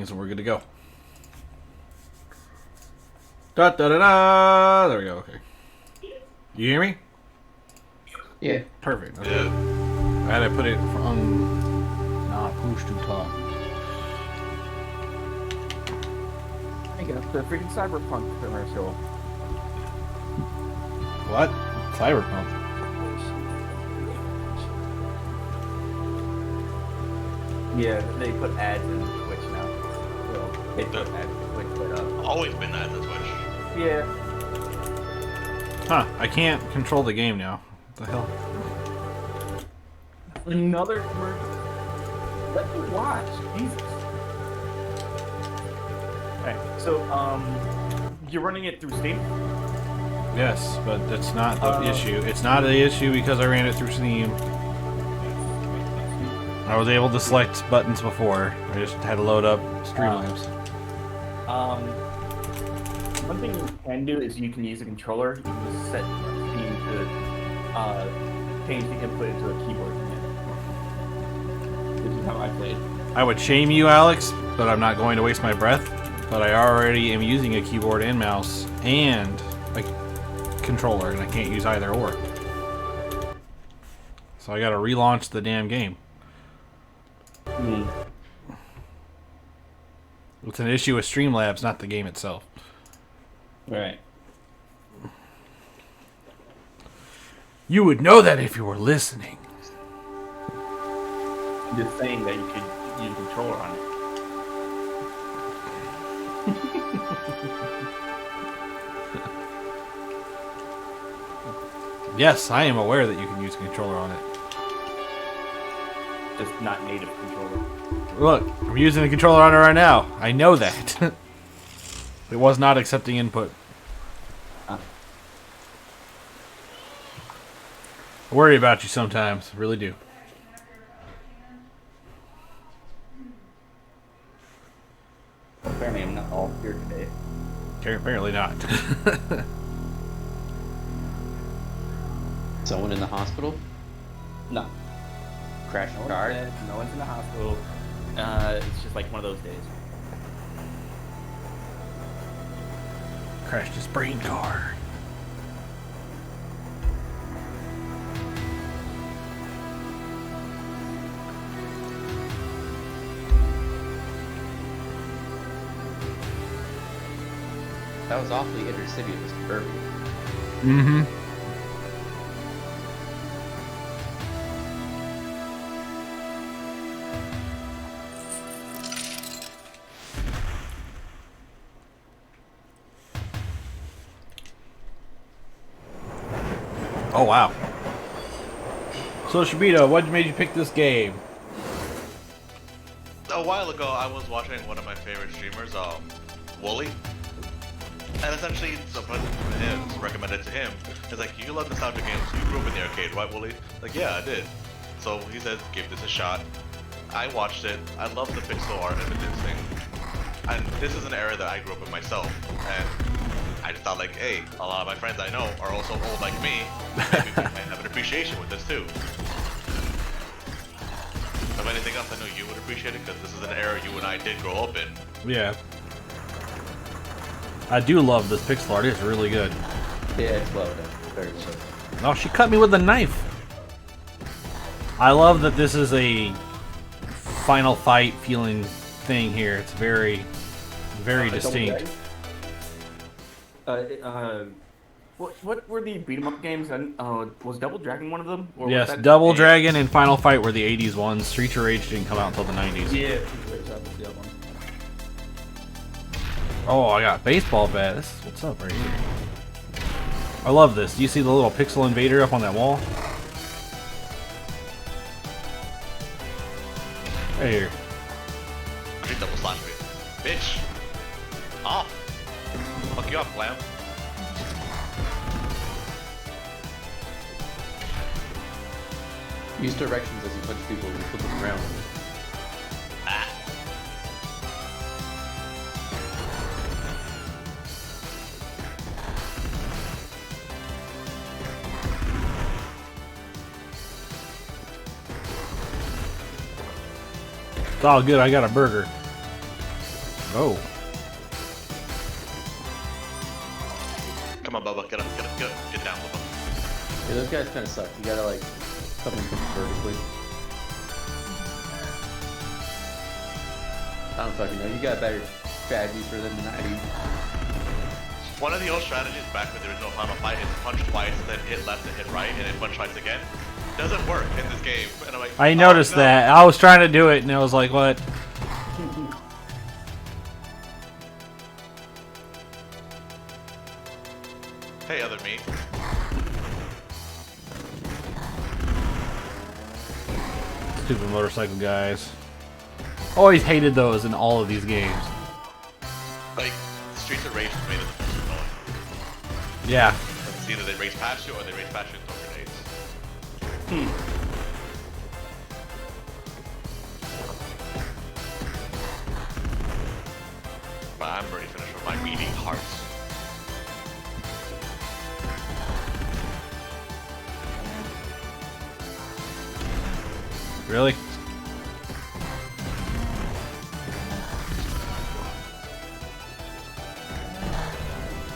So we're good to go. Da da da da. There we go. Okay. You hear me? Yeah. Perfect. Okay. Yeah. I had to put it on not push to talk. I got the freaking Cyberpunk commercial. What? Cyberpunk. Yeah, they put ads in Twitch now. Well, they put ads in Twitch, but Always been that on Twitch. yeah. Huh? I can't control the game now. What the hell? Another commercial. Let me watch. Jesus. Alright, so you're running it through Steam? Yes, but that's not the issue. It's not the issue because I ran it through Steam. I was able to select buttons before. I just had to load up Streamlabs. One thing you can do is you can use a controller. You can just set Steam to change the input into a keyboard command. This is how I played. I would shame you, Alex, but I'm not going to waste my breath. But I already am using a keyboard and mouse and a controller, and I can't use either or. So I gotta relaunch the damn game. It's an issue with Streamlabs, not the game itself. Right. You would know that if you were listening. I'm just saying that you could use a controller on it. Yes, I am aware that you can use a controller on it. Just not native controller. Look, I'm using a controller on it right now. I know that. It was not accepting input. I worry about you sometimes, really do. Apparently I'm not all here today. Apparently not. Someone in the hospital? No. Crashed No a one's car? dead, no one's in the hospital. It's just like one of those days. Crashed his brain car. That was awfully inner city, Mr. Burby. Mm-hmm. Oh, wow. So, Shabito, what made you pick this game? A while ago, I was watching one of my favorite streamers, Wooly. And essentially, someone recommended to him. It's like, you love nostalgia games. You grew up in the arcade, right, Wooly? Like, yeah, I did. So he said, give this a shot. I watched it. I love the pixel art and the thing. And this is an era that I grew up in myself. And I just thought, like, hey, a lot of my friends I know are also old like me. Maybe we might have an appreciation with this too. If anything else, I know you would appreciate it because this is an era you and I did grow up in. Yeah. I do love this pixel art. It's really good. Yeah, it's well done. Very well done. Oh, she cut me with a knife. I love that this is a Final Fight feeling thing here. It's very, very distinct. What were the beat 'em up games? Was Double Dragon one of them? Or was Yes, that- Double Dragon and Final Fight were the 80s ones. Streets of Rage didn't come out until the 90s. Yeah. That was the other one. Oh, I got a baseball bat. This is what's up right here. I love this. Do you see the little pixel invader up on that wall? Right here. I need double slime me. Bitch! Off! Fuck you up, Glam. Use directions as you punch people and put them around. Ah. It's all good. I got a burger. Oh. Come on, Bubba, get up, get up, get up, get down, Bubba. Yeah, those guys kind of suck. You gotta like come in vertically. I don't fucking know. You got better strategies for them than I do. One of the old strategies back when there was no final fight is punch twice, then hit left and hit right, and then punch twice again. Doesn't work in this game. And I'm like, I noticed no. that. I was trying to do it, and I was like, what? Hey, other me. Stupid motorcycle guys. Always hated those in all of these games. Like, Streets of Rage made it the most annoying. Yeah. It's either they race past you or they race past you and throw grenades. But I'm already finished with my beating hearts. Really?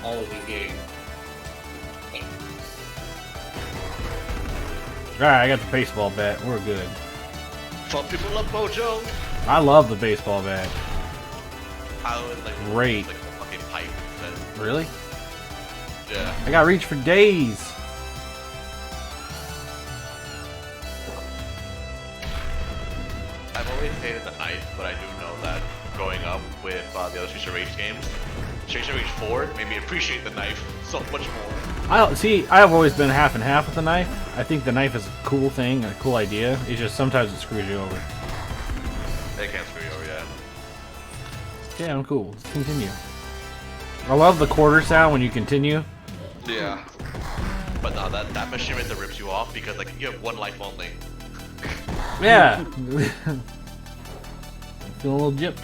All of these games. Alright, I got the baseball bat. We're good. Some people love Bojo. I love the baseball bat. I would like Great. like a fucking pipe. Then, Really? yeah. I got reach for days. I've always hated the knife, but I do know that growing up with the other Streets of Rage games, Streets of Rage 4 made me appreciate the knife so much more. I've always been half and half with the knife. I think the knife is a cool thing, a cool idea. It's just sometimes it screws you over. They can't screw you over yet. Yeah, I'm cool. Let's continue. I love the quarter sound when you continue. Yeah. But no, that machine right there rips you off because like you have one life only. Yeah. Feel a little gypped.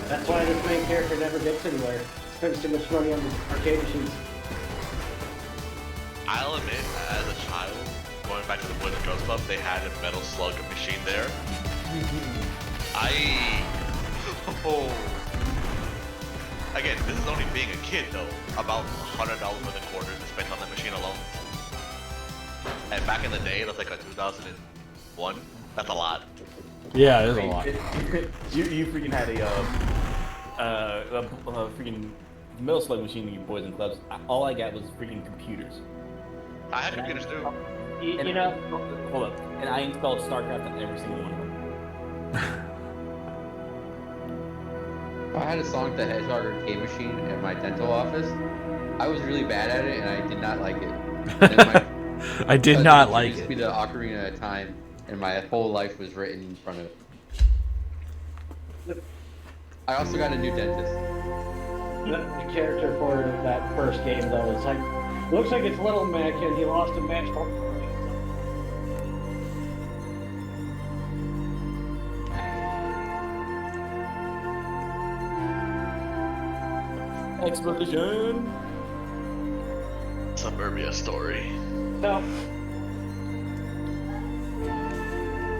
That's why this main character never gets anywhere. Spends too much money on the arcade machines. I'll admit, as a child, going back to the Boys and Girls Club, they had a Metal Slug machine there. Oh. Again, this is only being a kid though. About $100 worth of quarters is spent on that machine alone. And back in the day, that's like a 2001. That's a lot. Yeah, it is a lot. You freaking had a freaking Metal Slug machine in your Boys and Clubs. All I got was freaking computers. I had computers too. You know, Hold up. And I installed StarCraft on every single one of them. I had a Sonic the Hedgehog arcade machine in my dental office. I was really bad at it, and I did not like it. And then I did not like It used to be it. the Ocarina of Time, and my whole life was written in front of it. I also got a new dentist. the character for that first game, though, it's like, looks like it's Little Mac, and he lost a match for. Explosion! Suburbia story. So,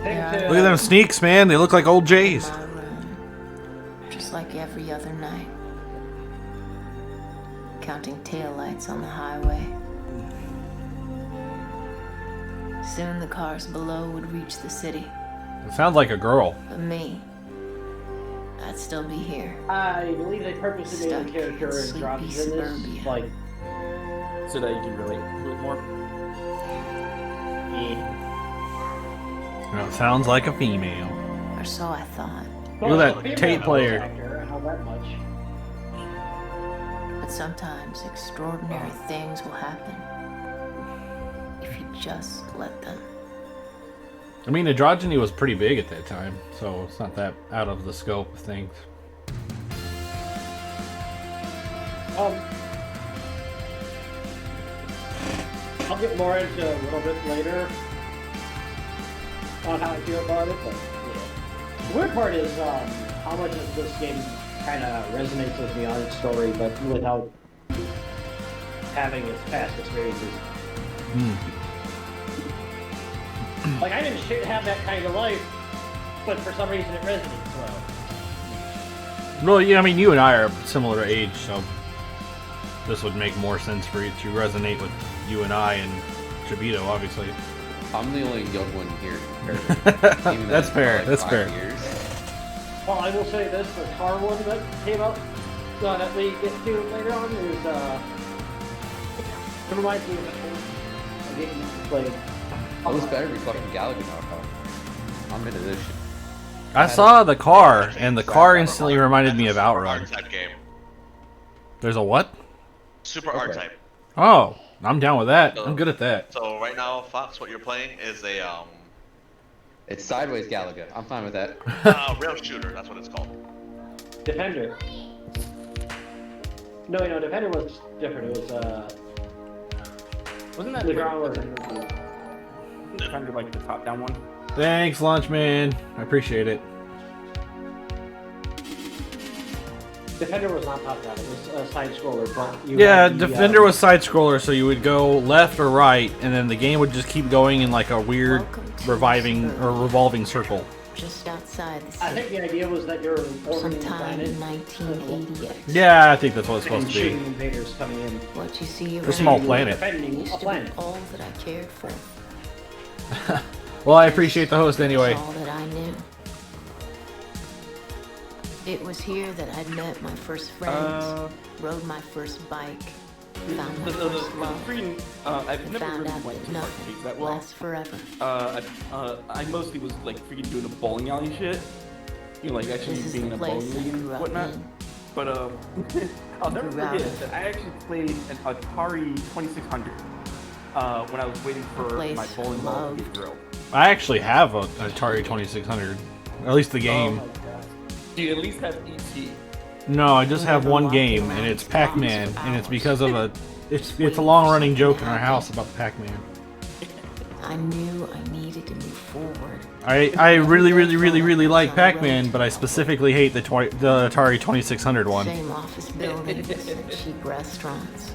Look at them sneaks, man. They look like old Jays. My room, just like every other night. Counting taillights on the highway. Soon the cars below would reach the city, It sounds like a girl. but me, I'd still be here. I believe they purposely made the Stuck character in androgynous, sleepy suburbia. like, So that you can relate to it more. yeah. No, it sounds like a female. Or so I thought. Look at that Female tape player. actor, how that much. But sometimes extraordinary things will happen if you just let them. I mean, androgyny was pretty big at that time, so it's not that out of the scope of things. I'll get more into a little bit later on how I feel about it, but yeah. The weird part is how much of this game kind of resonates with me on its story, but without having its past experiences. Like, I didn't have that kind of life, but for some reason it resonates well. Well, yeah, I mean, you and I are similar age, so this would make more sense for it to resonate with you and I and Chibito, obviously. I'm the only young one here. Even That's though fair. I'm That's 5 fair. years. Well, I will say this: the car one that came out that we get to later on is it reminds me of a game we played. Oh, this better be fucking Galaga knockoff. I'm into this shit. I saw the car, and the car instantly reminded me of Outrun. R-Type game. There's a what? Super Okay. R-Type. Oh, I'm down with that. I'm good at that. So right now, Fox, what you're playing is a It's sideways Galaga. I'm fine with that. rail shooter. That's what it's called. Defender. No, Defender was different. It was Wasn't that the ground was kind of like the top-down one? Thanks, Lunchman. I appreciate it. Defender was not top down. It was a side scroller, but you Yeah, had the, Defender was side scroller, so you would go left or right, and then the game would just keep going in like a weird reviving or revolving circle. Just outside the I city. think the idea was that you're orbiting the Sometime planet in 1988. Yeah, I think that's what it's and supposed to be. shooting invaders coming in. What you see It's a small around you planet. Defending used a to be planet. all that I cared for. Well, I appreciate the host anyway. All that I knew. It was here that I'd met my first friends, rode my first bike, found my first love, I've and never found really out went that to arcades nothing that well. lasts forever. I mostly was like freaking doing the bowling alley shit. You know, like actually This is being in the a bowling place I league and grew up whatnot. in. But I'll never Grew out forget of. that I actually played an Atari 2600 when I was waiting for place my bowling ball to loved. get drilled. I actually have an Atari 2600, at least the game. Oh my god. Do you at least have ET? No, I just have one game, and it's Pac-Man, and it's because of it's a long-running joke in our house about Pac-Man. I knew I needed to move forward. I really like Pac-Man, but I specifically hate the Atari 2600 one. Same office buildings and cheap restaurants.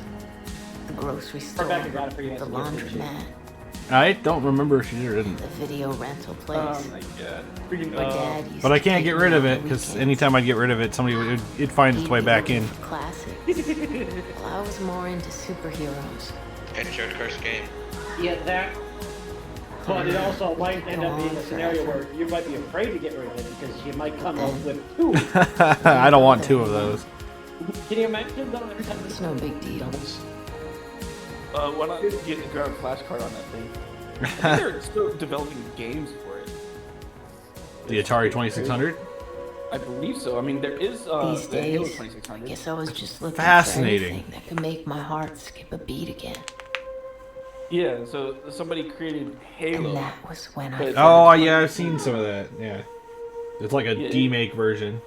The grocery store, Rebecca got it for you. the laundromat, I don't remember if she did or didn't. the video rental place. Oh my god. Freaking, My dad used But I to can't take get me rid of on it, the because weekends. anytime I'd get rid of it, somebody would it'd find its way back in. For classics. Well, I was more into superheroes. It's your cursed game. Yeah, that. But it also might end up being a scenario where you might be afraid to get rid of it because you might come up with two. I don't want two of those. Can you imagine though? Every time It's no big deal. why not get the ground flash card on that thing? I think they're still developing games for it. The Atari 2600? I believe so. I mean, there is These the Halo days, I 2600. guess I was just looking Fascinating. for anything that could make my heart skip a beat again. Yeah, so somebody created Halo. And that was when I But- Oh, yeah, I've seen some of that, yeah. It's like a Yeah. demake version.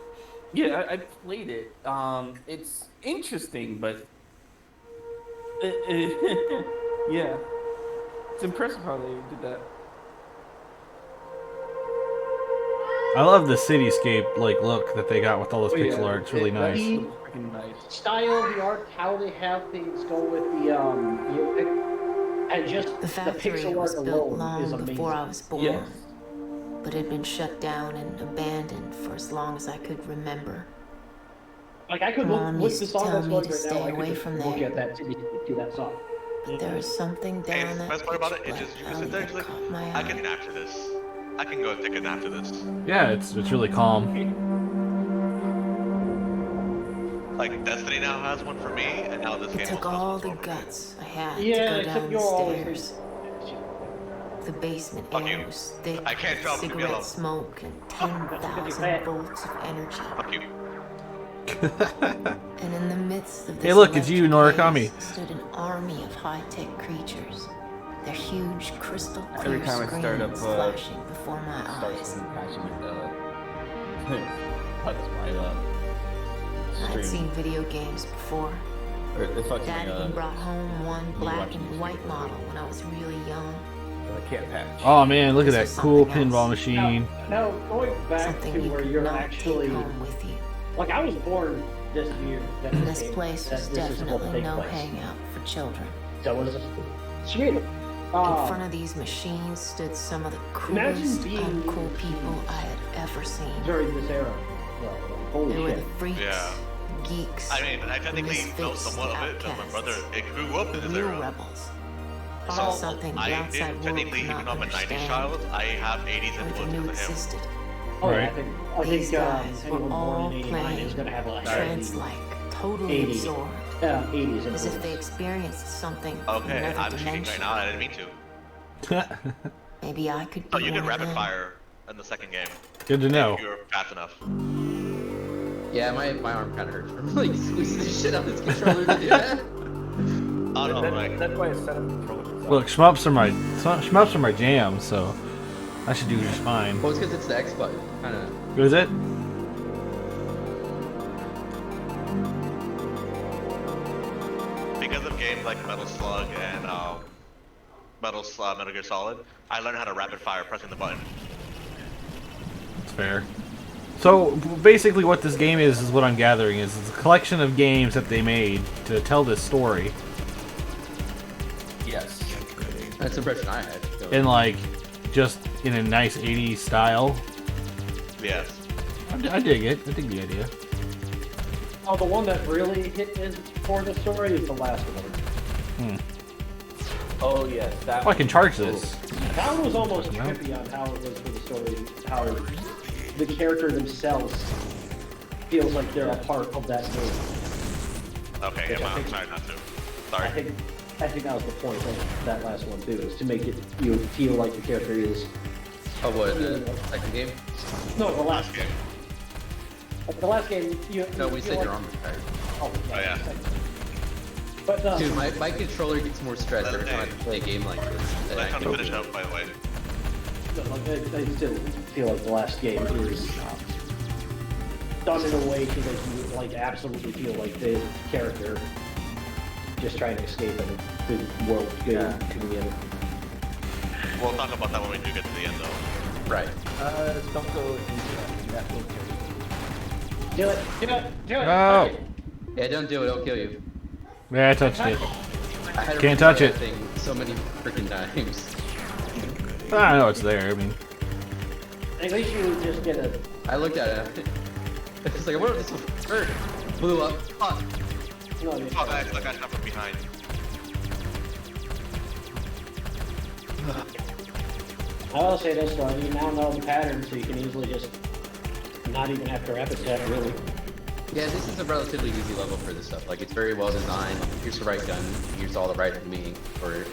Yeah, I played it. It's interesting, but yeah, it's impressive how they did that. I love the cityscape like look that they got with all this Oh, yeah. pixel art. It's really That nice. looks freaking nice. style of the art, how they have things go with the and just The the factory pixel was art built alone is long amazing. before I was born, Yes. but had been shut down and abandoned for as long as I could remember. Like I could Mom look used the to song tell that's me going to right stay now. I away could from look there. at that city to that song. But there was something Hey, down the that best part about it pitch is just you black can sit there alley and that just caught my like, I eye. can nap after this. I can go and take a nap after this. Yeah, it's really calm. Like Destiny now has one for me, and now this It game took also has all one the for me. guts I had Yeah, to go except down you're the always stairs. The basement Fuck air you. was thick I can't with drop, leave me cigarette alone. smoke and 10,000 volts of energy. Fuck you. And in the midst of this Hey, look, it's you, electric Norakami. haze stood an army of high-tech creatures. Their huge crystal clear Every time I start up, screens flashing before my Starts eyes. getting passionate. That's my I'd stream. seen video games before. Or it fucks Dad my, even brought home one black watching and this white video. model when I was really young. I can't patch. Oh man, look at that This is cool something pinball else. machine. Now going back Something to you where could you're not actually take home with you. like I was born this year. That And this this game- place that was this is supposed to definitely take no place. hangout for children. So it was sweet. In front of these machines stood some of the Imagine coolest being- uncool people I had ever seen. During this era. Well, holy They were shit. the freaks, Yeah. geeks, I mean, I technically know misfits, somewhat of it because my outcasts, brother grew up in the this new era. rebels. So Something the I outside didn't world technically, could even though not I'm a 90s understand, child, I have 80s or they influence knew because of him. existed. Oh, Right. I think These guys anyone were born all in 89 playing is going to have a trance-like, totally 80. absorbed, 80s as if they influence. experienced something from Okay, another I'm cheating right dimension. now. I didn't mean to. Maybe I could be Oh, you one can of rapid them. fire in the second game. Good to know. If you're fast enough. Yeah, my arm kind of hurts from like squeezing the shit out of this controller to do that. Oh no, like That's why I set up the controller. itself. Look, shmups are my jam, so I should do just fine. Well, it's because it's the X button. Kind of. Is it? because of games like Metal Slug and Metal Gear Solid, I learned how to rapid fire pressing the button. It's fair. So basically, what this game is what I'm gathering is it's a collection of games that they made to tell this story, Yes. That's the impression I had. in like just in a nice 80s style. Yes. I dig it. I dig the idea. Oh, the one that really hit is for the story is the last one. Oh yes, that. Oh, I can charge this. That one was almost Well. trippy on how it was for the story, how the character themselves feels like they're a part of that game. Okay, Which yeah, I I'm think- sorry not to. I Sorry. think that was the point of that last one too, is to make it you feel like the character is. Oh, what? The second game? No, the last Last game. The last game, you. No, you we feel said like, your arm was tired. Oh yeah. Oh, yeah. But Dude, my controller gets more stressed every time I play a game like this. than Let I me can- finish up, by the way. I still feel like the last game is done in a way so that you like absolutely feel like the character just trying to escape and the world Yeah. coming in. We'll talk about that when we do get to the end, though. Right. Don't go into that. Will kill you. Do it! Do it! Do it! No. Touch it. Yeah, don't do it. It'll kill you. Yeah, I touched it. I had to Can't touch retry it. that thing so many freaking times. I know it's there. I mean, At least you would just get a. I looked at it. It's like, what if this will hurt? Blew up. Fuck. No, Oh, guys, I got shot from behind. I will say this though, you now know the pattern, so you can easily just not even have to rapid set really. Yeah, this is a relatively easy level for this stuff. Like, it's very well designed. Here's the right gun. Here's all the right meaning for it.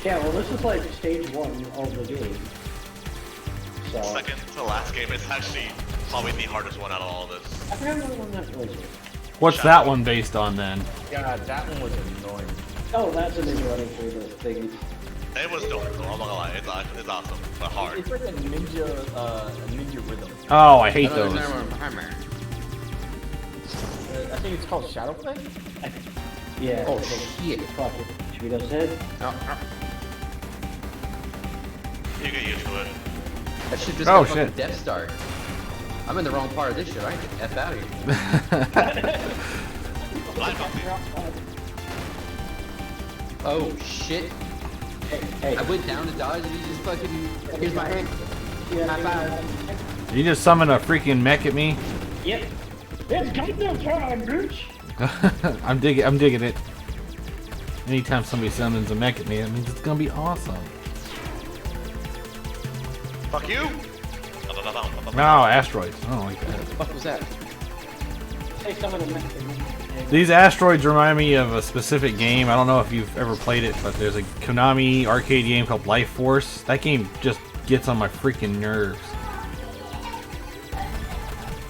Yeah, well, this is like stage 1 of the game. So Second to last game is actually probably the hardest one out of all of this. I forgot what one that was. what's that one based on then? God, that one was annoying. Oh, that's a ninja running through the things. It was dope, though, I'm not gonna lie. It's awesome, but hard. It's like a ninja rhythm. Oh, I hate I know those. there's another hammer. I think it's called Shadowplay. Yeah. Oh, it's shit. Fuck it. Cheeto's head. Oh, You get used to it. that shit just Oh, got fucking shit. Death Star. I'm in the wrong part of this shit. I can get F out of here. Oh, shit. Hey. I went down to dodge and he just fucking... Here's my hand. Yeah, High five. You just summon a freaking mech at me? Yep. It's goddamn time, bitch. I'm digging it. Anytime somebody summons a mech at me, that means it's gonna be awesome. Fuck you! No, asteroids. I don't like that. What the fuck was that? Say some of the These asteroids remind me of a specific game. I don't know if you've ever played it, but there's a Konami arcade game called Life Force. That game just gets on my freaking nerves.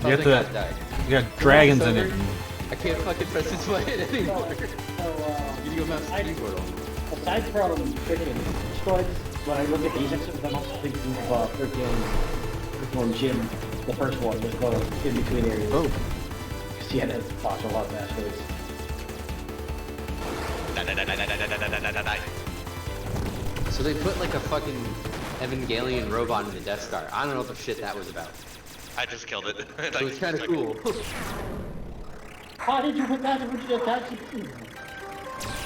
You have Something to, died. you got dragons in it. I can't fucking press this button anymore. You go mouse and keyboard on. aside from freaking asteroids, when I look at these episodes, I'm also thinking of freaking Jim, the first one with the in between areas. Oh. Because he had to watch a lot of asteroids. So they put like a fucking Evangelion robot in the Death Star. I don't know what the shit that was about. I just killed it. It was kind of cool. How did you put that in the attack?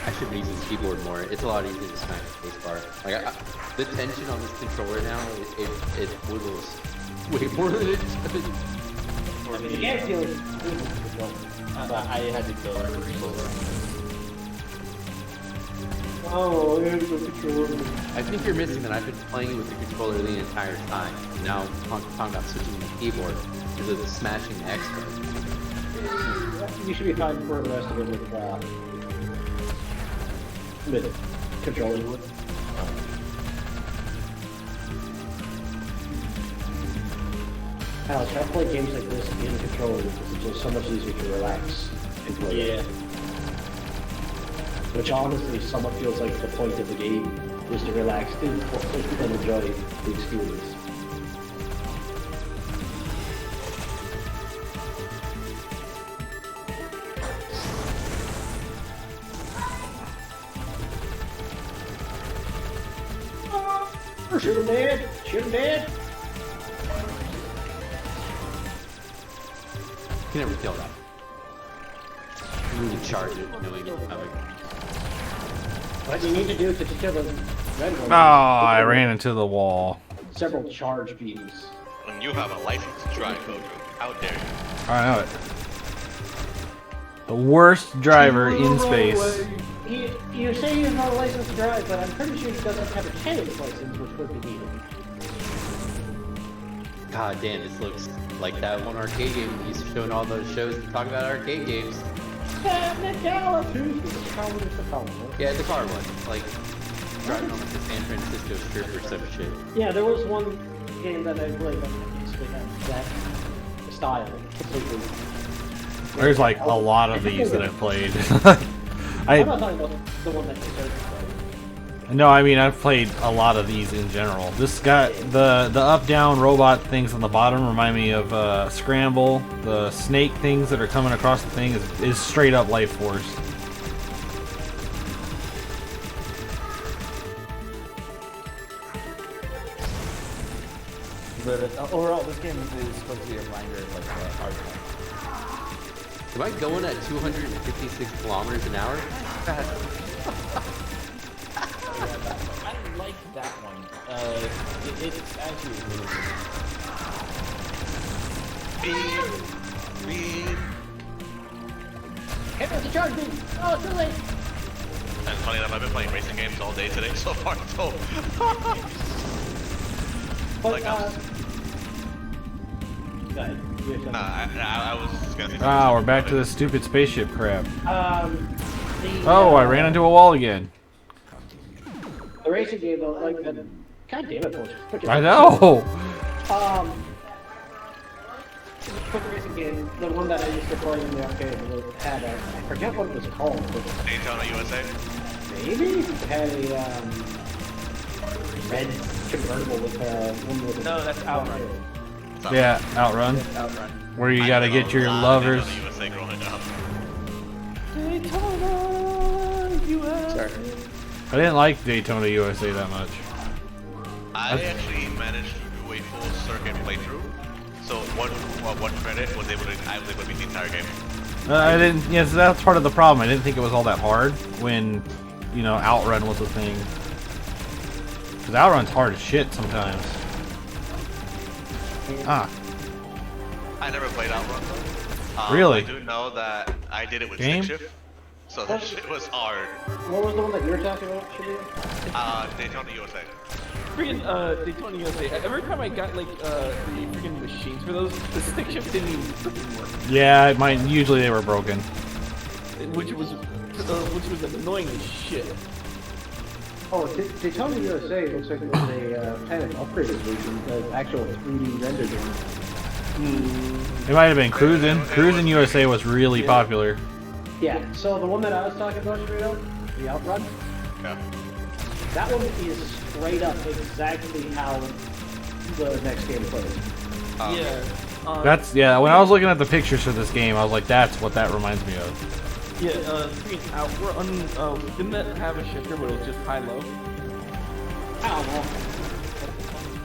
I should be using this keyboard more. It's a lot easier to smash the space bar. Like the tension on this controller now, it wiggles Way more than it. I mean, the game feels good with the controller. I had to go over. Oh, I had to go controller. I think you're missing that I've been playing it with the controller the entire time. Now talking about switching to the keyboard because of the smashing the X button. You should be fine for the rest of it with controller. Alex, I play games like this in the controller because it's just so much easier to relax and play. Yeah. Which honestly, somewhat feels like the point of the game is to relax and enjoy the experience. Shoot him dead! Shoot him dead! You can never kill that. You need to charge it knowing it's coming. What you need to do to kill the red one. Oh, I ran into the wall. Several charge beams. When you have a license to drive, Gojo, how dare you? I know it. The worst driver in space. You say you have a license to drive, but I'm pretty sure he doesn't have a tenant's license, which would be needed. God damn, this looks like that one arcade game he's showing all those shows to talk about arcade games. Yeah, Yeah, the car one. Like, driving on like the San Francisco Strip or some shit. yeah, there was one game that I played that basically had that style completely. There's like a lot of these that I've played. I'm not talking about the one that you said. No, I mean I've played a lot of these in general. This got the up-down robot things on the bottom remind me of Scramble. The snake things that are coming across the thing is straight up Life Force. But overall, this game is supposed to be a reminder of like hard time. Am I going at 256 kilometers an hour? I like that one. It's actually really good. Beep. Hey, there's a charge beam! Oh, too late! And funny enough, I've been playing racing games all day today so far, so... But, Like, go ahead. You have something. I was just gonna say... Ah, we're back to the stupid spaceship crap. Oh, I ran into a wall again. The racing game, though, like, God damn it, Portia. I know. The racing game, the one that I used to play in the arcade, it had a, I forget what it was called, but Daytona USA? maybe it had a red convertible with one with No, that's Outrun. Yeah, Outrun. Outrun. Where you gotta get your lovers. Daytona USA growing up. Daytona, USA. Sorry. I didn't like Daytona USA that much. I actually managed to do a full circuit playthrough. So one credit I was able to beat the entire game. I didn't. Yes, that's part of the problem. I didn't think it was all that hard when, you know, Outrun was a thing. Because Outrun's hard as shit sometimes. Ah, I never played Outrun though. Really? I do know that I did it with Game? stick shift. So that shit was hard. What was the one that you were talking about, Shabir? Daytona USA. Freaking Daytona USA. Every time I got like the freaking machines for those, the stick shift didn't even freaking work. yeah, mine usually they were broken. Which was annoying as shit. Oh, Daytona USA looks like it was a kind of upgraded version, the actual 3D rendered one. It might have been Cruisin'. Cruisin' USA was really popular. Yeah, so the one that I was talking about, Shabir, the Outrun, Yeah. that one is straight up exactly how the next game plays. Yeah. That's when I was looking at the pictures for this game, I was like, that's what that reminds me of. Yeah, freaking Outrun, didn't that have a shifter where it was just high-low? I don't know.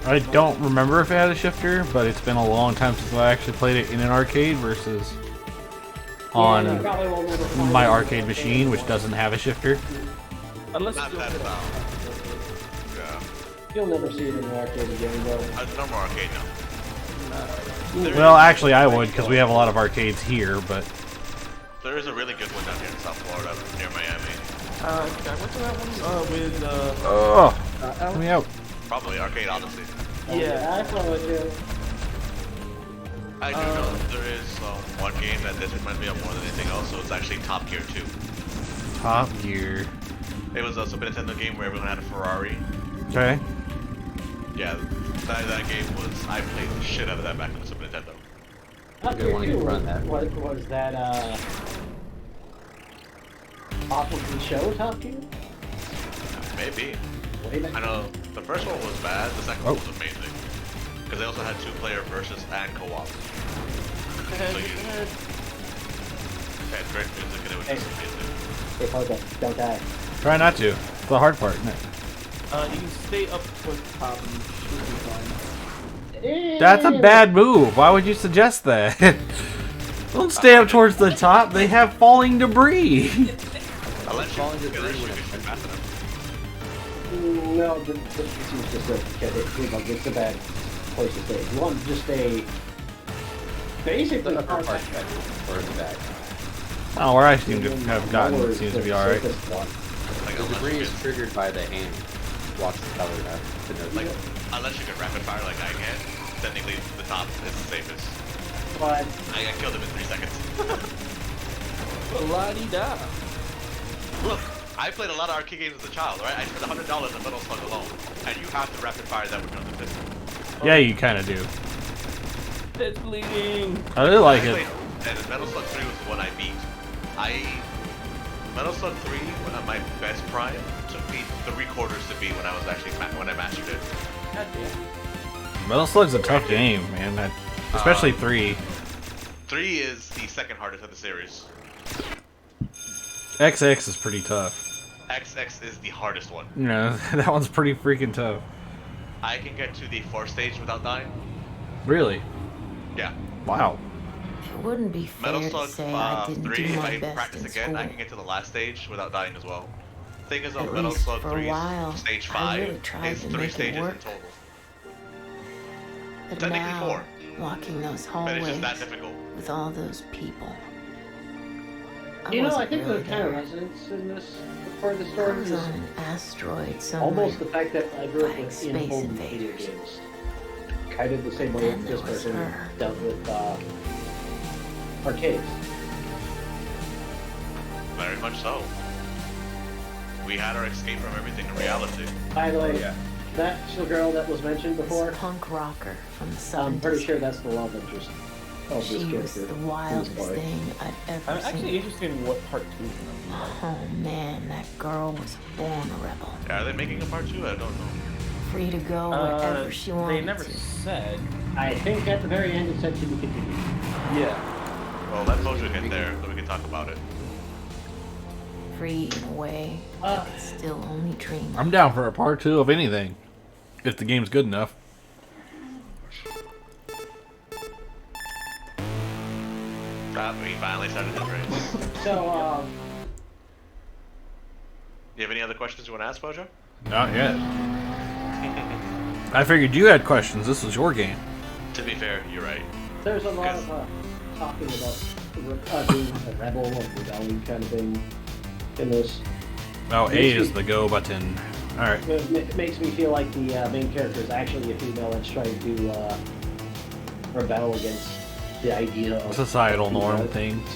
I don't remember if it had a shifter, but it's been a long time since I actually played it in an arcade versus on Yeah, you probably won't ever find my it. arcade machine, which doesn't have a shifter. Unless Not that Yeah. You'll never see it in the arcade again, though. No more arcade now. Well, actually, I would because we have a lot of arcades here, but There is a really good one down here in South Florida, near Miami. I went to that one with oh, let me out. Probably Arcade Odyssey. yeah. I follow you. I do know there is one game that this reminds me of more than anything else, so it's actually Top Gear 2. Top Gear. It was a Super Nintendo game where everyone had a Ferrari. Okay. Yeah, that game was, I played the shit out of that back on the Super Nintendo. Top Good one Gear in 2 front of that. was that off of the show Top Gear? Maybe. Way back. I know the first one was bad, the second one was amazing. Because they also had 2-player versus and co-op. So you had great music and it was just amazing. Hey, hold up. Don't die. Try not to. It's the hard part, isn't it? You can stay up towards the top and shoot fine. That's a bad move. Why would you suggest that? Don't stay up towards the top. They have falling debris. Unless you shoot fast enough. No, this is just it's a bad place to stay. You want to just stay basically The upper far part back. or the back. Oh, where I seem to have gotten Lower it seems to the be alright. safest one. Like, The unless debris you is can, triggered by the hand. Watch the color now to know. like, unless you can rapid fire like I can, technically the top is the safest. But I killed him in 3 seconds. La-di-da. Look, I played a lot of arcade games as a child, right? I spent $100 on Metal Slug alone, and you have to rapid fire that with another pistol. Yeah, you kind of do. It's bleeding. I really like I it. played, and Metal Slug 3 was the one I beat. Metal Slug 3, when at my best prime, took me 3 quarters to beat when I was actually when I mastered it. God damn. Metal Slug's a tough game, man. Especially 3. 3 is the second hardest of the series. XX is pretty tough. XX is the hardest one. You know, that one's pretty freaking tough. I can get to the 4th stage without dying. Really? Yeah. Wow. It wouldn't be fair Metal to Slug say I didn't 3, do if my I best practice in again, school. I can get to the last stage without dying as well. Thing is, At though, Metal least Slug for a 3's while, stage I 5 really tried is to 3 make it stages in work. total. But Technically now, 4, walking those but it's just hallways that difficult. with all those people. you know, I wasn't think really there's kind of there. resonance in this part of the I story. was Is on an asteroid somewhere. almost the fact that I grew up fighting with space in-home video invaders. games. Kind of the same way And this there was person her. dealt with arcades. Very much so. We had our escape from everything in reality. By the way, Yeah. that little girl that was mentioned before, This punk rocker from the southern I'm pretty sure district. that's the love interest of She this was character. the in this wildest part. thing I'd ever I'm actually seen. interested in what part 2 is going to be like. Oh man, that girl was born a rebel. Are they making a part 2? I don't know. Free to go wherever she wanted They never to. said. I think at the very end it said to be continued. Yeah. Well, let Mojo get there so we can talk about it. Free in a way, Uh, but still only dream. I'm down for a part 2 of anything. If the game's good enough. We finally started this race. So, You have any other questions you want to ask, Mojo? Not yet. I figured you had questions. This was your game. To be fair, you're right. there's a lot of talking about being a rebel or rebellion kind of thing in this. Oh, A is the go button. Alright. It makes me feel like the main character is actually a female that's trying to rebel against the idea of Societal norm things.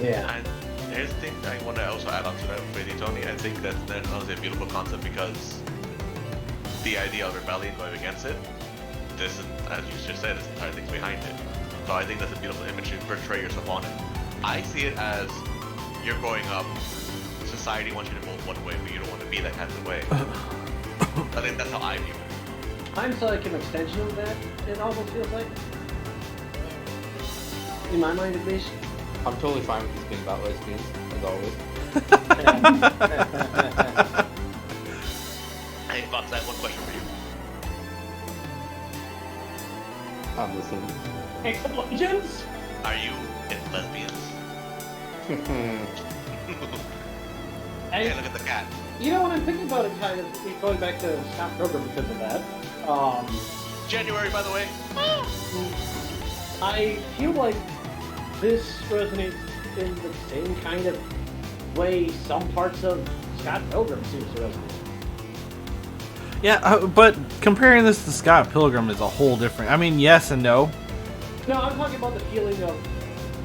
Yeah. And here's the thing I want to also add on to that with you, Tony. I think that's honestly a beautiful concept because the idea of rebellion going against it, this is, as you just said, this entire thing's behind it. So I think that's a beautiful image to portray yourself on it. I see it as you're growing up, society wants you to vote one way, but you don't want to be that kind of way. I think that's how I view it. I'm like an extension of that, it almost feels like. In my mind, at least. I'm totally fine with this being about lesbians, as always. Hey, Fox, I have one question for you. I'm listening. Explosions? Are you in lesbians? Hey, look at the cat. You know, when I'm thinking about it, kind of going back to Scott Pilgrim because of that. January, by the way. I feel like this resonates in the same kind of way some parts of Scott Pilgrim seems to resonate. Yeah, but comparing this to Scott Pilgrim is a whole different. I mean, yes and no. No, I'm talking about the feeling of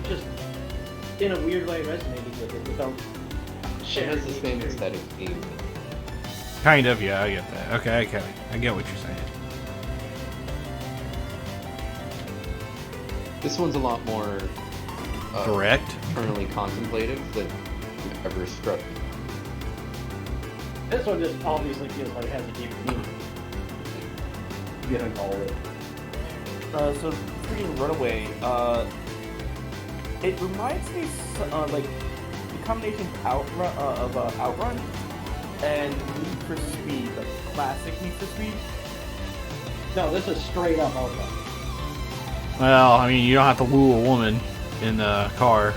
just in a weird way resonating with it without It sharing has the same aesthetic theme. Kind of, yeah, I get that. Okay, I get what you're saying. This one's a lot more Direct. internally contemplative than ever struck. This one just obviously feels like it has a deeper meaning. Given all of it. So freaking Runaway, it reminds me like the combination of Outrun and Need for Speed, like classic Need for Speed. No, this is straight up Outrun. Well, I mean, you don't have to woo a woman in the car.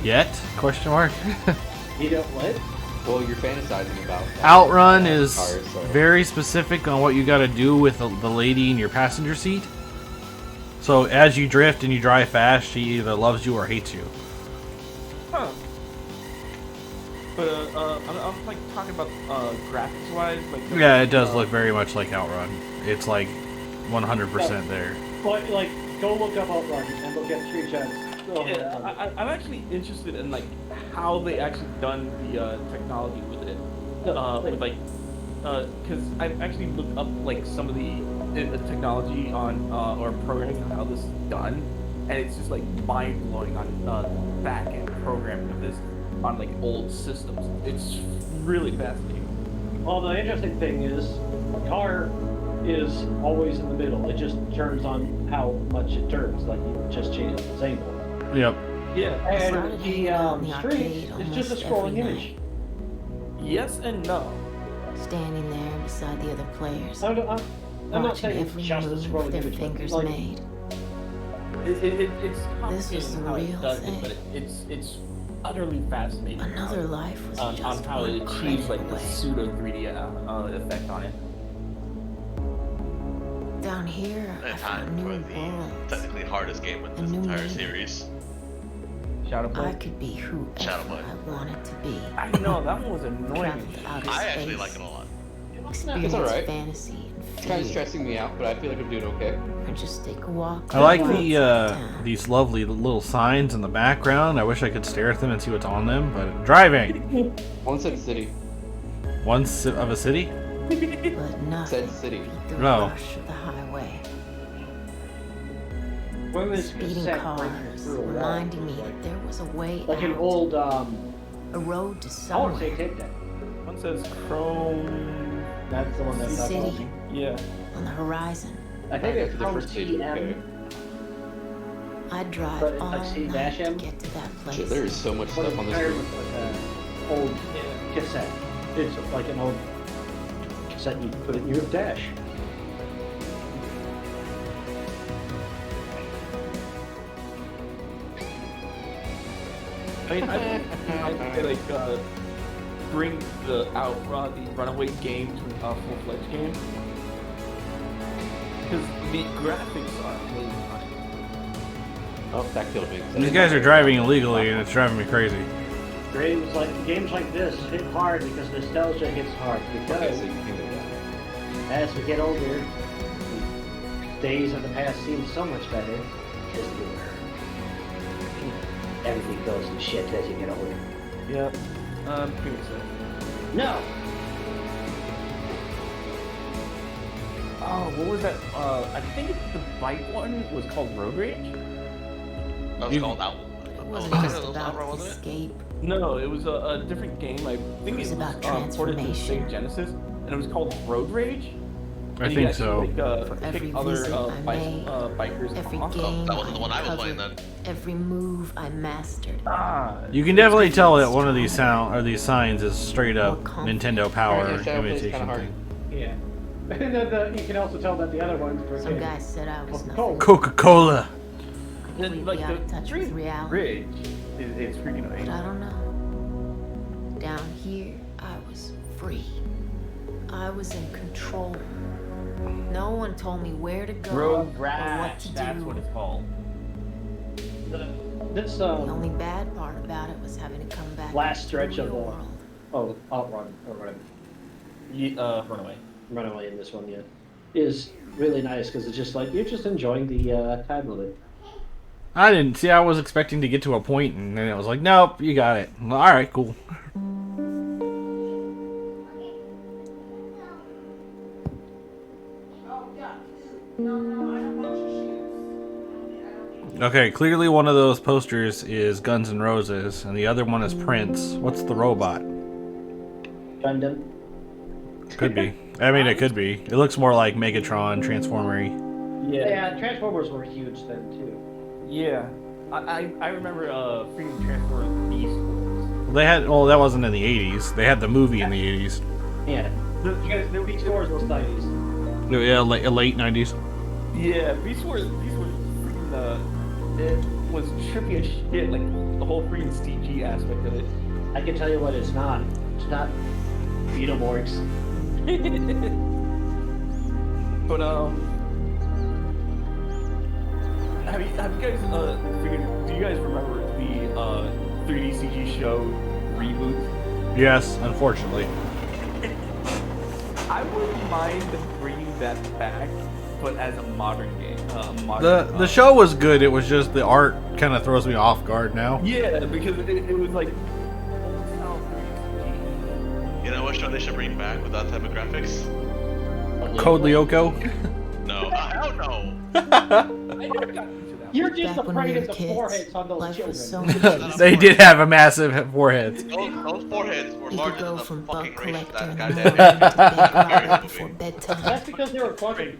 Yet? Question mark. You don't what? Well, you're fantasizing about Outrun is cars, so- very specific on what you got to do with the lady in your passenger seat. So as you drift and you drive fast, she either loves you or hates you. Huh. But I'm like talking about graphics wise, like Yeah, it does look very much like Outrun. It's like 100% there. Like, go look up Outrun and look at screenshots. Yeah, I'm actually interested in like how they actually done the technology with it, with like, because I've actually looked up like some of the technology on or programming on how this is done, and it's just like mind blowing on back end programming of this on like old systems. It's really fascinating. Well, the interesting thing is, the car is always in the middle. It just turns on how much it turns. Like, you just change its angle. Yep. Yeah. And started hanging out in the the street arcade is just a almost scrolling every image. Yes and no. Standing there beside the other players, I'm not watching saying it's every just a move scrolling their image. but, fingers like, made. It's This complicated is the how it real does thing. it, but it's utterly fascinating. Another life was on just how it one achieves click like the away. pseudo 3D effect on it. Down here, I And found time for new the worlds. technically hardest game in A this new entire meaning. series. Shadow I Play. could be whoever Shadowplay. I wanted to be. I know that one was annoying. Travel to outer I actually space, like it a lot. experience alright. fantasy and It's kind of fear, stressing me out, but I feel like I'm doing okay. or just take a walk. I like outside the town. these lovely little signs in the background. I wish I could stare at them and see what's on them. But driving, One said city. of a city. But nothing Said city. beat the No. rush of the highway. when this Speeding cassette cars breaking through a wall, reminding me like, that there was a way like an out, old a road to I want to say somewhere tape deck. One says Chrome. That's the one that's not City. talking. Yeah. on the horizon. I think it's After the Chrome first stage, okay. TM. I'd drive But all like night C-M? to get to that place. Shit, there is so much But stuff it's on this paired screen. with like an old cassette. It's like an old cassette you put in your dash. I mean, I like bring the the Runaway game to a full-fledged game because the graphics are amazing on it. Oh, that killed me. These guys are driving illegally, and it's driving me crazy. Games like this hit hard because nostalgia hits hard. Okay, Because so you can do that. as we get older, the days of the past seem so much better. Just everything goes to shit as you get older. Yep. Previously. No. Oh, what was that? I think the bike one was called Road Rage. That was You- called Out. It wasn't Oh, just that was about Outrun, the wasn't it? escape. No, it was a different game. I think It was about ported to the transformation. Sega Genesis, and it was called Road Rage. I And you think actually, so. Like, For pick every other visit I made, bikers. Every off. game that wasn't the one I was uncovered, playing then. every move I mastered. You can definitely tell that one of these these signs is straight up More confident. Nintendo Power Yeah, Shadow Play's kinda imitation hard. thing. Yeah. And then you can also tell that the other ones were Some guy said I was Coca-Cola. nothing, Coca-Cola. completely out of touch with reality. Bridge. It's freaking But amazing. I don't know. Down here, I was free. I was in control. No one told me where to go Road or what Rash, to that's do. what it's called. This The only bad part about it was having to come back last into stretch the of real world. Outrun or whatever, Runaway. Runaway in this one, yeah, is really nice because it's just like you're just enjoying the time of it. I didn't see. I was expecting to get to a point, and then it was like, nope, you got it. All right, cool. Okay, clearly one of those posters is Guns N' Roses, and the other one is Prince. What's the robot? Gundam. Could be. I mean, it could be. It looks more like Megatron, Transformer-y. Yeah, Transformers were huge then too. Yeah. I remember freaking Transformers Beast Wars. They had. Well, that wasn't in the '80s. They had the movie in the '80s. Yeah, the Beast Wars was 90s. Yeah, late '90s. Yeah, Beast Wars freaking it was trippy as shit, like the whole freaking CG aspect of it. I can tell you what it's not. It's not Beetleborgs. But have you guys do you guys remember the 3D CG show reboot? Yes, unfortunately. I wouldn't mind bringing that back, but as a modern game. The show was good. It was just the art kind of throws me off guard now. Yeah, because it was like. You know what show they should bring back with that type of graphics? Code Lyoko. No, hell no. I never got into that. You're just Back when we afraid were of the kids, foreheads on those life children. was so That's They did have a massive forehead. Those foreheads were You could larger go than from the fucking bug race of collector that in the goddamn morning to bank robber movie. before bedtime. That's because they were quantum.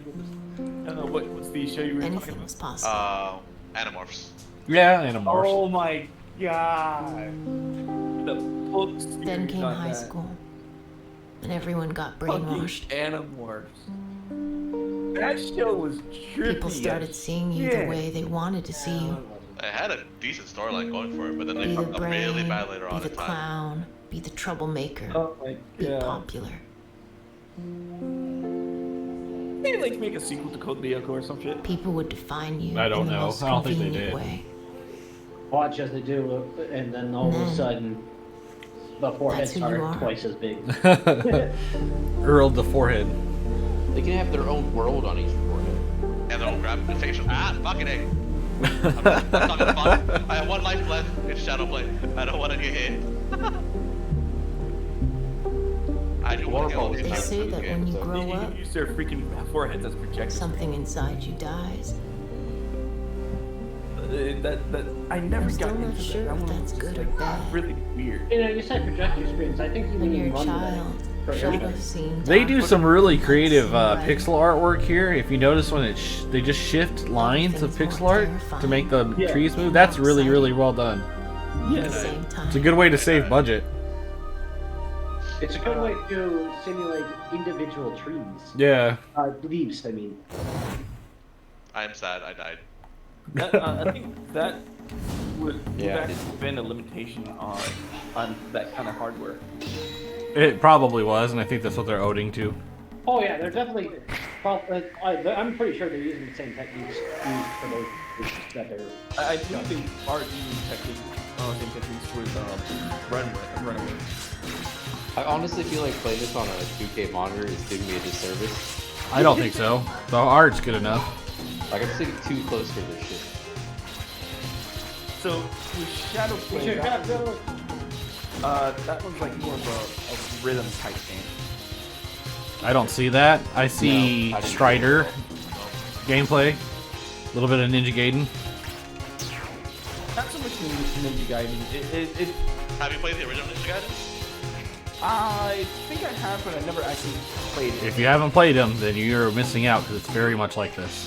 What's the show you were talking Anything about? was possible. Animorphs. Yeah, Animorphs. Oh my god. The full Then series came on high that. school, and everyone got Fucking brainwashed. Animorphs. That show was trippy. People started as seeing you shit. the way they wanted to see you. It had a decent storyline going for it, but then they Be the fucked up really brain, bad later be on the in time. clown, be the troublemaker, Oh my be god. popular. Maybe like make a sequel to Code Lyoko or some shit. People would define you I don't in the know. most I don't think they convenient did. way. Watch as they do, and then all of a sudden, the foreheads That's who you are are. twice as big. Earl the forehead. They can have their own world on each forehead. And their own gravitation. Fucking A. I'm not gonna bother. I have one life left in Shadowplay. I don't want to get hit. I do want to get all these They times say in the that game, when you so- grow You up, can use their freaking foreheads as projectors. something inside you dies. I never I'm still got not into sure that. if That one that's was good or like, bad. really weird. You know, you said projector screens. I think you When mean you're a run child, for should everything. have seen. They do some really creative Right. pixel artwork here. If you notice when they just shift lines of Everything's pixel more art terrifying. to make the Yeah. trees move. That's really, really well done. At the same time. It's a good way to save budget. It's a good way to simulate individual trees. Yeah. Leaves, I mean. I am sad. I died. I think that would Yeah, have actually been a limitation on that kind of hardware. It probably was, and I think that's what they're owing to. Oh yeah, they're definitely. Well, I'm pretty sure they're using the same techniques used for those that they're. I do think they are using same techniques with Runaway. I honestly feel like playing this on a 2K monitor is doing me a disservice. I don't think so. The art's good enough. Like I'm sitting too close to this shit. So with Shadowplay, that one's like more of a rhythm type game. I don't see that. I see No, I didn't Strider see gameplay. A little bit of Ninja Gaiden. Not so much Ninja Gaiden. It Have you played the original Ninja Gaiden? I think I have, but I never actually played it. If you haven't played them, then you're missing out because it's very much like this.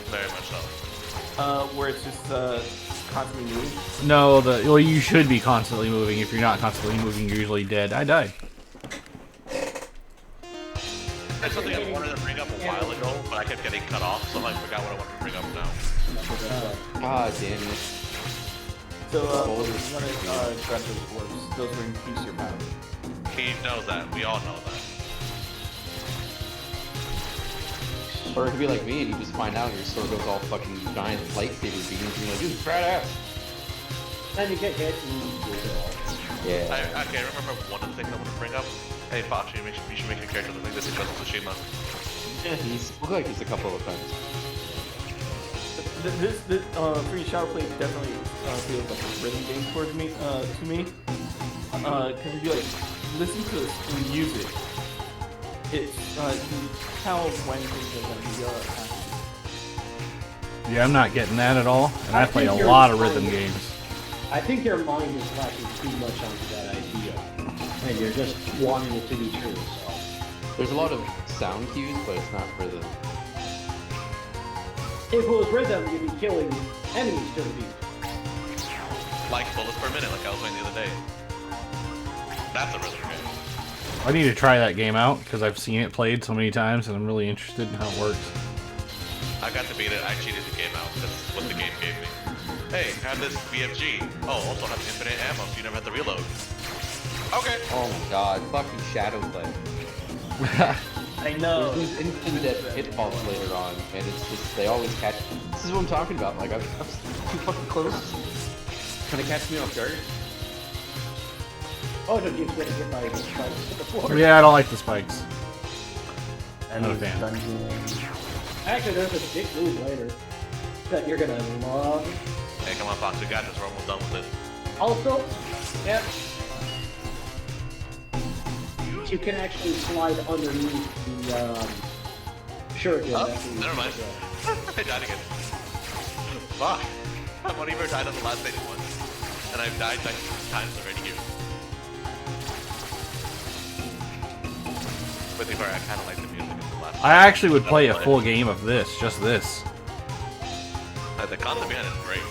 Very much so. Where it's just constantly moving. No, well, you should be constantly moving. If you're not constantly moving, you're usually dead. I died. That's something I wanted to bring up a while ago, but I kept getting cut off, so I forgot what I wanted to bring up now. Ah, damn it. So, Oh, you this- want to grab those orbs. Those will increase your power. He knows that. We all know that. Or it could be like me and you just find out your sword goes all fucking giant lightsaber beams and you're like, this is badass. Then you get hit and you go. Yeah. Okay, I remember one of the things I want to bring up. Hey, Fox, you should make your character look like this in Ghost of Tsushima. Yeah, he's look like he's a couple of times. This Free Shadow Play definitely feels like a rhythm game towards me, to me. Because if you like listen to the music, it's you can tell when things are gonna be happening. Yeah, I'm not getting that at all, and I play a think lot of you're rhythm fine. games. I think your mind is latching too much onto that idea, and you're just wanting it to be true. So. There's a lot of sound cues, but it's not rhythm. If it was rhythm, you'd be killing enemies to the beat. Like bullets per minute, like I was playing the other day. That's a rhythm game. I need to try that game out because I've seen it played so many times, and I'm really interested in how it works. I got to beat it. I cheated the game out. That's what the game gave me. Hey, have this BFG. Oh, also have infinite ammo, so you never have to reload. Okay. Oh my god, fucking Shadow Play. I know. There's these instant pitfalls later on, and it's just, they always catch. This is what I'm talking about. Like, I'm too fucking close. Trying to catch me off guard. Oh, no, keeps getting hit by the spikes to the floor. Yeah, I don't like the spikes. I'm not a fan. Actually, there's a big move later that you're gonna love. Hey, come on, Fox. We got this. We're almost done with it. Also, yeah, you can actually slide underneath the shuriken. Oh, after you never mind. I died again. Fuck. I've only ever died on the last stage once. And I've died like 6 times already here. But to be fair, I kind of like the music of the last I actually would play a full game of this, just this. The concept behind it is great.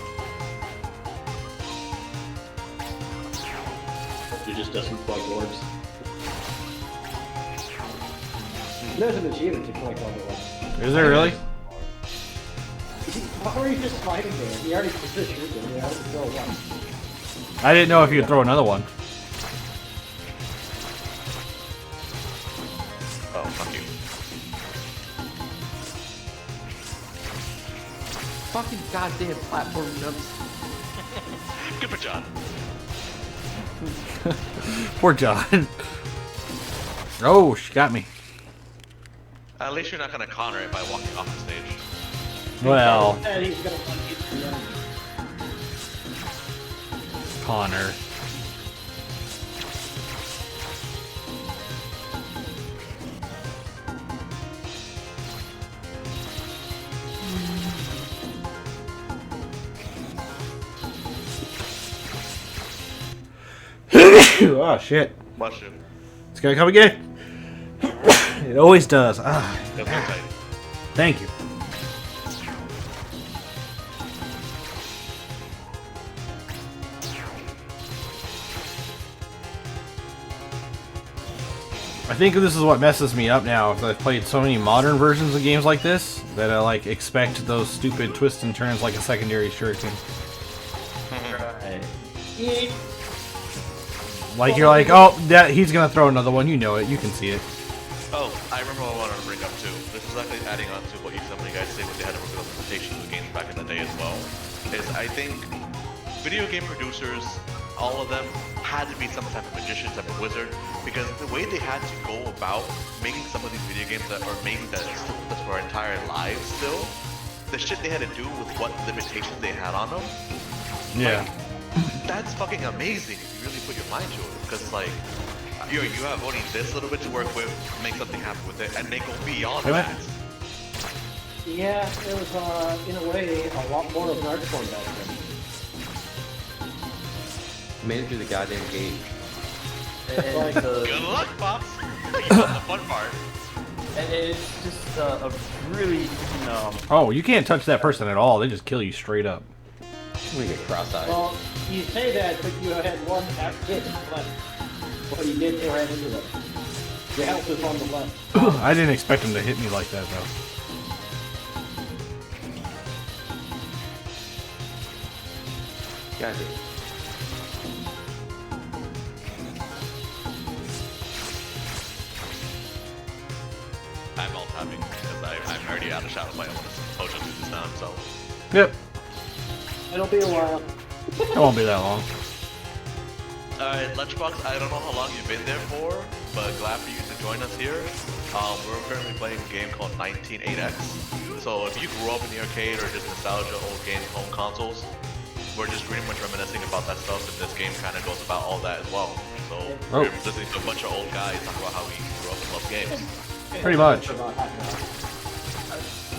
It just doesn't bug orbs. There's an achievement to collect all the ones. Is there really? Why are you just fighting there? You already positioned it. You have to throw one. I didn't know if you could throw another one. Oh, fuck you. Fucking goddamn platform jumps. Good for John. Poor John. Oh, she got me. At least you're not gonna counter it by walking off the stage. Well, And he's gonna hit the enemy. Connor. Oh shit. Watch it. It's gonna come again. It always does. Ah, That's exciting. thank you. I think this is what messes me up now. I've played so many modern versions of games like this that I like expect those stupid twists and turns like a secondary shuriken. Like you're like, oh, that he's gonna throw another one. You know it. You can see it. Oh, I remember what I wanted to bring up too. This is actually adding on to what some of you guys say when they had to work with implementations of games back in the day as well. Is I think video game producers, all of them, had to be some type of magician, type of wizard, because the way they had to go about making some of these video games that are making that still with us for our entire lives still, the shit they had to do with what limitations they had on them, Yeah. that's fucking amazing if you really put your mind to it. Because it's like, you have only this little bit to work with, make something happen with it, and they go beyond Come on. that. Yeah, it was, in a way, a lot more of an art form back then. Made it through the goddamn gate. Like, Good luck, Pops! You got the fun part. And it's just a really, Oh, you can't touch that person at all. They just kill you straight up. I'm gonna get cross-eyed. well, you say that, but you had one hit left. What you did, they ran into them. Your health is on the left. I didn't expect him to hit me like that though. God damn. I'm all tapping because I'm already out I might want to poach into this down. So Yep. It'll be a while. It won't be that long. alright, Lunchbox, I don't know how long you've been there for, but glad for you to join us here. We're currently playing a game called 198X. So if you grew up in the arcade or just nostalgia old games, home consoles, we're just pretty much reminiscing about that stuff, and this game kind of goes about all that as well. So we're listening to a bunch of old guys talk about how we grew up and love games. Pretty much. About half an hour.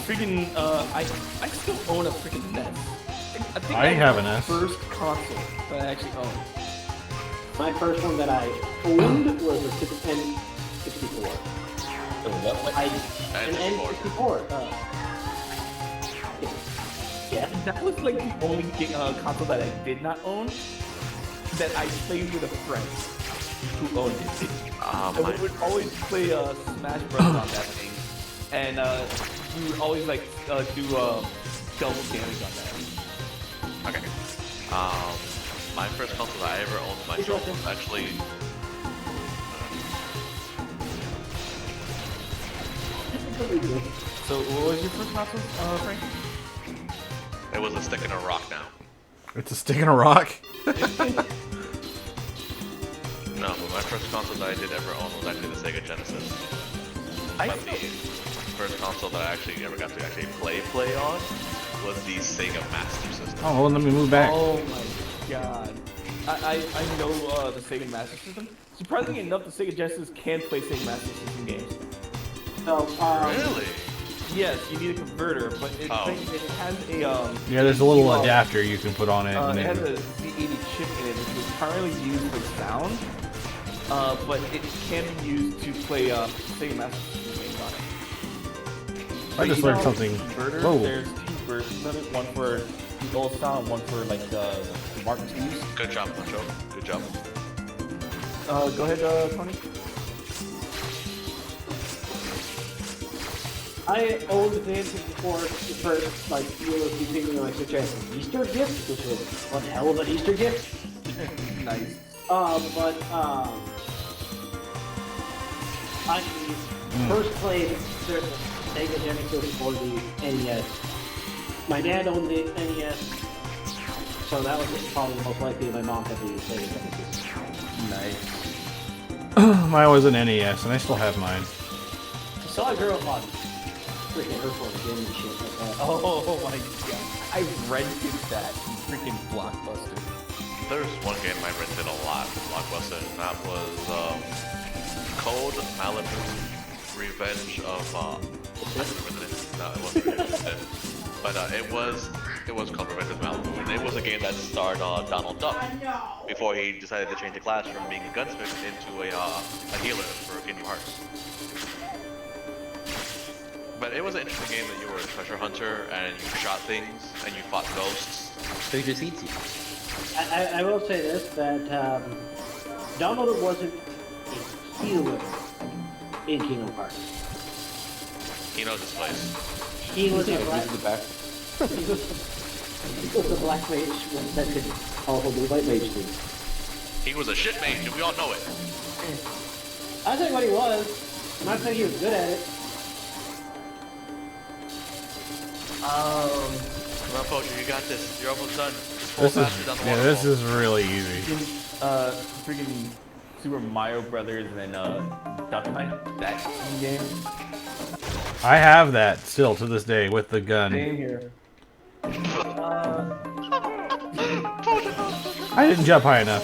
Freaking, I still own a freaking NES. I think I have had an the S. first console that I actually owned. My first one that I owned was a Super N64. An N64. Yeah. That was like the only console that I did not own that I played with a friend who owned it. And we would always play Smash Bros on that thing, and we would always like do double damage on that. Okay. My first console that I ever owned myself was actually. So what was your first console, Frank? It was a stick and a rock now. It's a stick in a rock. No, but my first console that I did ever own was actually the Sega Genesis. But the first console that I actually ever got to actually play on was the Sega Master System. Oh, well, let me move back. Oh my god. I know the Sega Master System. Surprisingly enough, the Sega Genesis can play Sega Master System games. So, Really? Yes, you need a converter, but it has a Yeah, there's a little adapter you can put on it. And it has then... a Z80 chip in it, which is primarily used for sound, but it can be used to play Sega Master System games on it. I just learned something. Converter, Whoa. there's two versions of it, one for the old style and one for like the Mark IIs. Good job, Nacho. Good job. Go ahead, Tony. I owned the N64 first, like, you know, you think of like such as an Easter gift, which was one hell of an Easter gift. Nice. I first played the Sega Genesis for the NES. My dad owned the NES, so that was probably most likely my mom had the Sega Genesis. Nice. Mine was an NES, and I still have mine. So I grew up on freaking Earthworm Jim and shit like that. Oh my god. I rented that freaking Blockbuster. There's one game I rented a lot from Blockbuster, and that was Code Malibu Revenge of I don't remember the name. No, it wasn't Revenge of Sid. But it was called Revenge of Malibu, and it was a game that starred Donald Duck before he decided to change the class from being a gunsmith into a healer for Kingdom Hearts. But it was an interesting game that you were a treasure hunter and you shot things and you fought ghosts. So he just eats you. I will say this, that Donald wasn't a healer in Kingdom Hearts. He knows his place. He was a Yeah, black, he's the back. he was a black mage that could also do white mage too. He was a shit mage, and we all know it. I think what he was. I'm not saying he was good at it. Come on, Poacher, you got this. You're almost done. Just pull This faster is down the this waterfall. is really easy. Freaking Super Mario Brothers and then Duck Hunt, that game. I have that still to this day with the gun. Same here. I didn't jump high enough.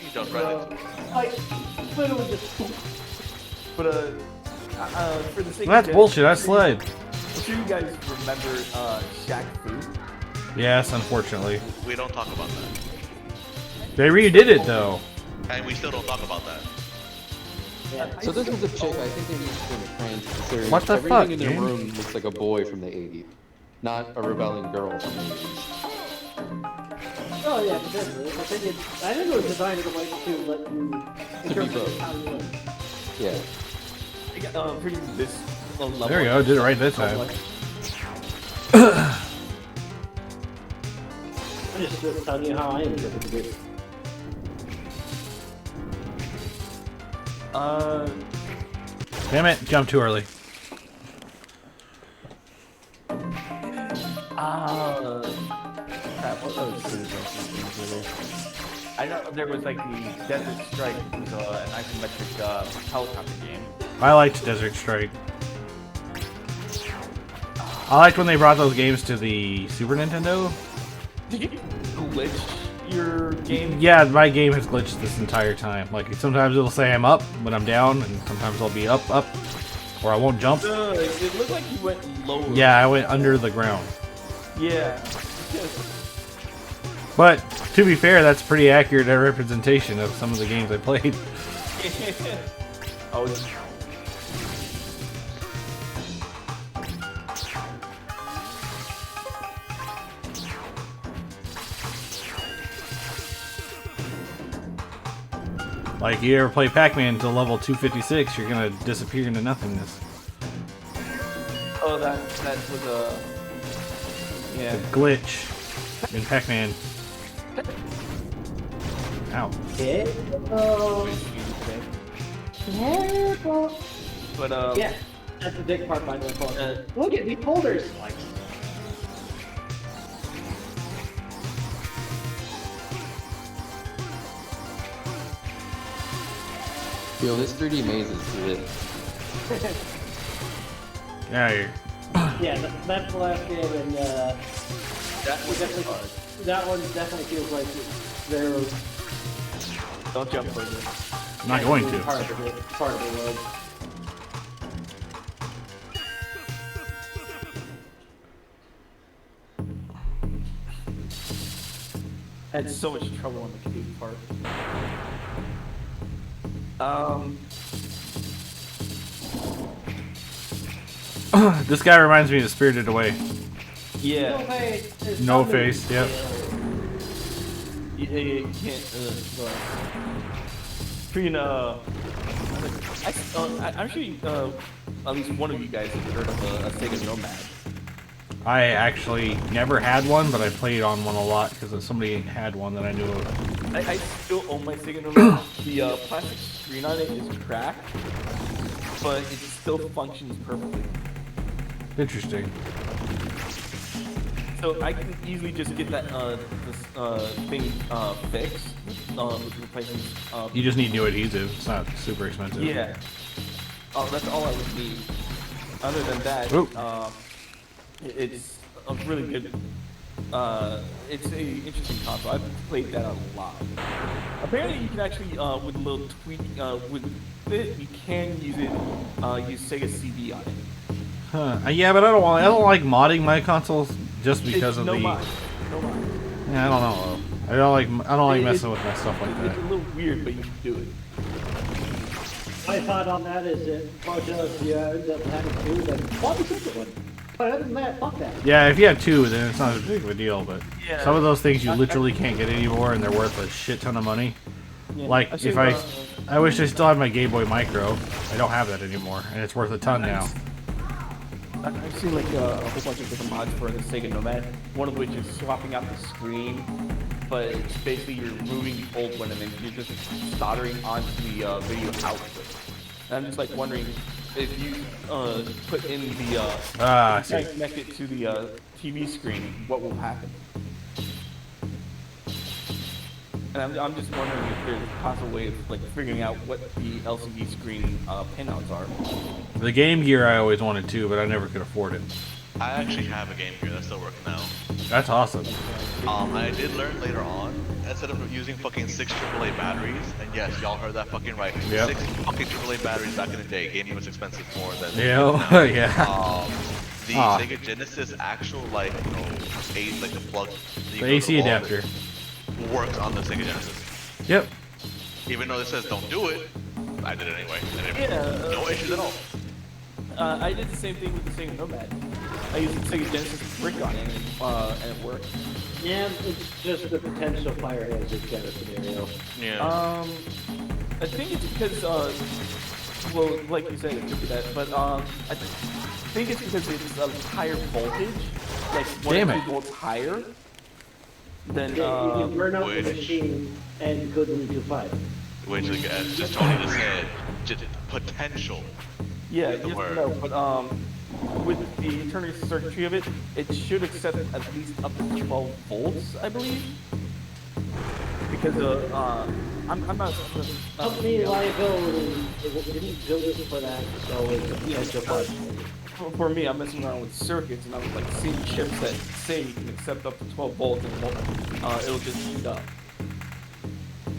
You jumped right into it. Like, literally just But for the sake That's of bullshit. I slid. I'm sure you guys remember Shaq Fu. Yes, unfortunately. We don't talk about that. They redid it though. And we still don't talk about that. So this was a chick, I think they used in a trans considering What the everything fuck, in their dude? room looks like a boy from the 80s. Not a rebelling girl from the 80s. oh yeah, potentially. I think it was designed in a way to let you To be interpret both. how you look. Yeah. I got pretty this level. There we go. Did it right this time. I'm just telling you how I interpret it. Damn it! Jumped too early. Crap, what other citizenship games were there? I know there was like the Desert Strike, which was an isometric helicopter game. I liked Desert Strike. I liked when they brought those games to the Super Nintendo. Did you glitch your game? Yeah, my game has glitched this entire time. Like, sometimes it'll say I'm up when I'm down, and sometimes I'll be up, or I won't jump. It looked like you went lower. Yeah, I went under the ground. Yeah. But, to be fair, that's pretty accurate representation of some of the games I played. Oh, Like, you ever play Pac-Man until level 256, you're gonna disappear into nothingness. oh, that was a yeah. Glitch in Pac-Man. Ow. Yeah. Oh. Careful. But Yeah, that's the dick part by the phone. Look at these folders. Like, Yo, this 3D maze is lit. Get out of here. yeah, that's the last game, and that was hard. that one definitely feels like they're Don't jump further. I'm not going to. part of the world. I had so much trouble on the cave part. This guy reminds me of Spirited Away. Yeah. No face, yep. You can't. Freaking I'm sure at least one of you guys have heard of a Sega Nomad. I actually never had one, but I played on one a lot because somebody had one that I knew of. I still own my Sega Nomad. The plastic screen on it is cracked, but it still functions perfectly. Interesting. So I can easily just get that this thing fixed with replacing. You just need new adhesive. It's not super expensive. Yeah. Oh, that's all I would need. Other than that, it's a really good. It's a interesting console. I've played that a lot. Apparently, you can actually with a little tweak with it, you can use it. Use Sega CD on it. Huh. Yeah, but I don't like modding my consoles just because of no the. mod. No mod. Yeah, I don't know. I don't like messing with my stuff like that. It's a little weird, but you can do it. My thought on that is that much of you end up having to, then why the second one? But other than that, fuck that. Yeah, if you have two, then it's not as big of a deal. But Yeah. some of those things you literally can't get anymore, and they're worth a shit ton of money. Yeah. Like I've seen, if I wish I still had my Game Boy Micro. I don't have that anymore, and it's worth a ton now. I've seen like a whole bunch of different mods for the Sega Nomad. One of which is swapping out the screen, but it's basically you're removing the old one and then you're just soldering onto the video output. And I'm just like wondering if you put in the I see. connect it to the TV screen, what will happen? And I'm just wondering if there's a possible way of like figuring out what the LCD screen pinouts are. The Game Gear I always wanted to, but I never could afford it. I actually have a Game Gear that's still working now. That's awesome. I did learn later on, instead of using fucking 6 AAA batteries, and yes, y'all heard that fucking right. Yep. 6 fucking AAA batteries back in the day. Gaming was expensive more than Yeah, yeah. The Sega Genesis actual like the plug, The AC adapter. works on the Sega Genesis. Yep. Even though it says don't do it, I did it anyway. And no issues at all. I did the same thing with the Sega Nomad. I used the Sega Genesis brick on it, and it worked. Yeah, it's just the potential fire hazard kind of scenario. Yeah. I think it's because, well, like you said, it could be that, but I think it's because it's a higher voltage, like 1 or 2 volts higher than. You burn out the which- machine and go to the 5. Which, again, just Tony just said, just potential. Yeah, the yes, word. no, but with the internal circuitry of it, it should accept at least up to 12 volts, I believe. Because I'm not. Company liability, it didn't build it for that, so it's just fine. For me, I'm messing around with circuits, and I was like seeing chips that say you can accept up to 12 volts, and it'll just shoot up.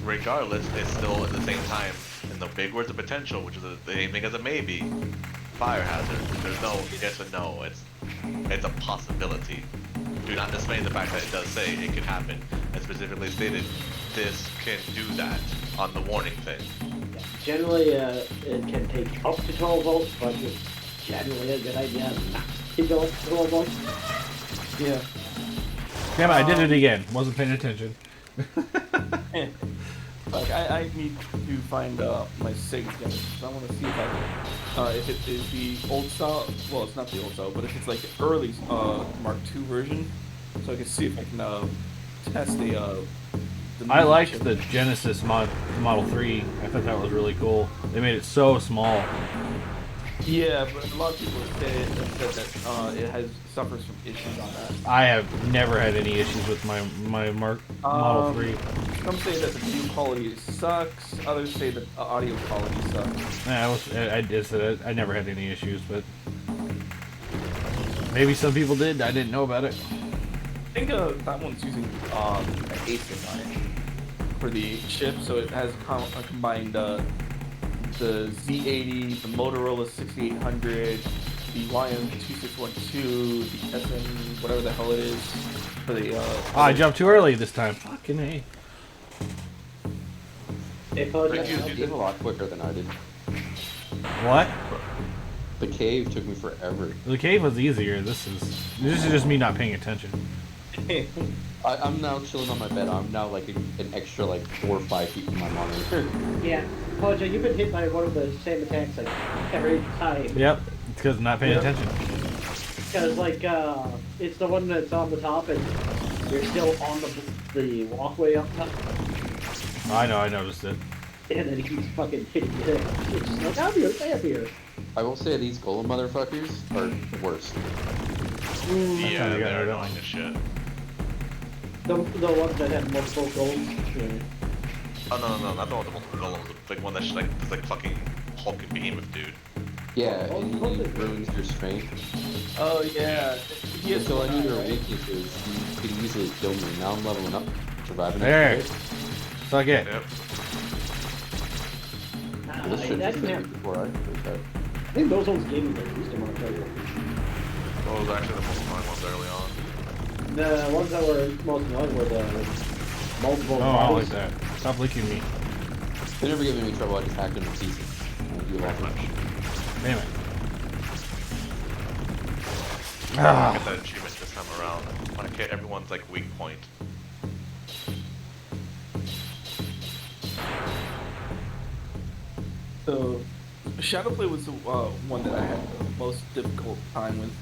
Regardless, it's still at the same time in the big words of potential, which is the same thing as a maybe. Fire hazard. There's no yes or no. It's a possibility. Do not dismay the fact that it does say it can happen, and specifically stated this can do that on the warning thing. Yeah. Generally, it can take up to 12 volts, but it's generally a good idea not to go up to 12 volts. Yeah. Damn it, I did it again. Wasn't paying attention. Like I need to find my SIG again. I want to see if it is the old style. Well, it's not the old style, but if it's like the early Mark II version, so I can see if I can test the I liked the Genesis Model 3. I thought that was really cool. They made it so small. Yeah, but a lot of people say that it suffers from issues on that. I have never had any issues with my Model 3. Some say that the video quality sucks. Others say that the audio quality sucks. Yeah, I never had any issues, but maybe some people did. I didn't know about it. I think that one's using an ASIC on it for the chip, so it has combined the Z80, the Motorola 6800, the YM2612, the SM, whatever the hell it is, for the. I jumped too early this time. Fucking A. They called Thank you. You did a lot quicker than I did. What? The cave took me forever. The cave was easier. This is just me not paying attention. I'm now chilling on my bed. I'm now like an extra like 4 or 5 feet from my monitor. Yeah, Pojo, you've been hit by one of the same attacks like every time. Yep, it's because I'm not paying attention. Because like it's the one that's on the top and you're still on the walkway up top. I know, I noticed it. And then he keeps fucking hitting you there. It's just like, I'm here, stay up here. I will say these golem motherfuckers are the worst. Yeah, kinda got they're rid of annoying them. as shit. The ones that have multiple goals. Yeah. Oh no, not the one with the multiple golems. The big one that's like fucking Hulk and Behemoth, dude. Yeah, and he ruins your strength. Oh yeah. He has So I knew to their die, right? weaknesses. You could easily kill me. Now I'm leveling up, surviving. There. This Suck it. Yep. shit That just didn't hit me happen. before I did that. I think those ones gave me the least amount of trouble. What was actually the most annoying ones early on? The ones that were most annoying were the multiple Oh, I don't like bodies. that. Stop licking me. They never gave me any trouble. I just hacked them to pieces. And you lost much. Damn it. I Ah. get that achievement this time around. When I hit everyone's like weak point. So, Shadowplay was the one that I had the most difficult time with.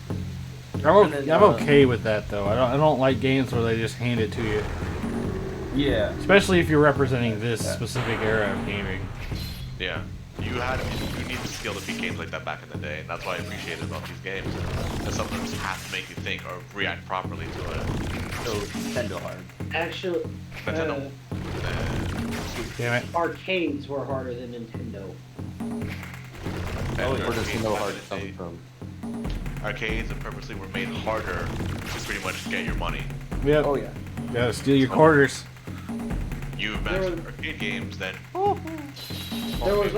I'm okay with that though. I don't like games where they just hand it to you, Yeah. especially if you're representing this specific era of gaming. Yeah. You need the skill to beat games like that back in the day, and that's what I appreciated about these games. Because some of them have to make you think or react properly to it. So Nintendo hard. Actually, Nintendo. Damn it. arcades were harder than Nintendo. Oh, Where does Nintendo Hard come from? Arcades and purposely were made harder to pretty much get your money. Yep. Oh yeah. Gotta steal your quarters. You There master was- arcade games, then There was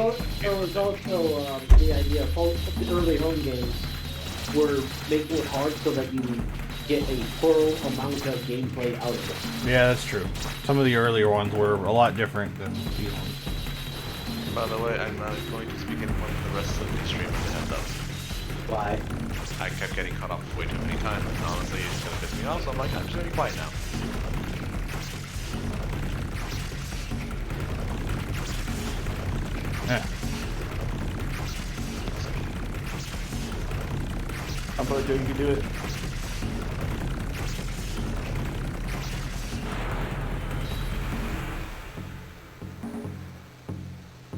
also the idea of the early home games were making it hard so that you get a full amount of gameplay out of it. Yeah, that's true. Some of the earlier ones were a lot different than these ones. by the way, I'm not going to speak anymore for the rest of the stream with the heads up. Why? I kept getting cut off way too many times, and honestly, it's gonna piss me off, so I'm like, I'm just gonna be quiet now. Yeah. I'm probably sure you can do it.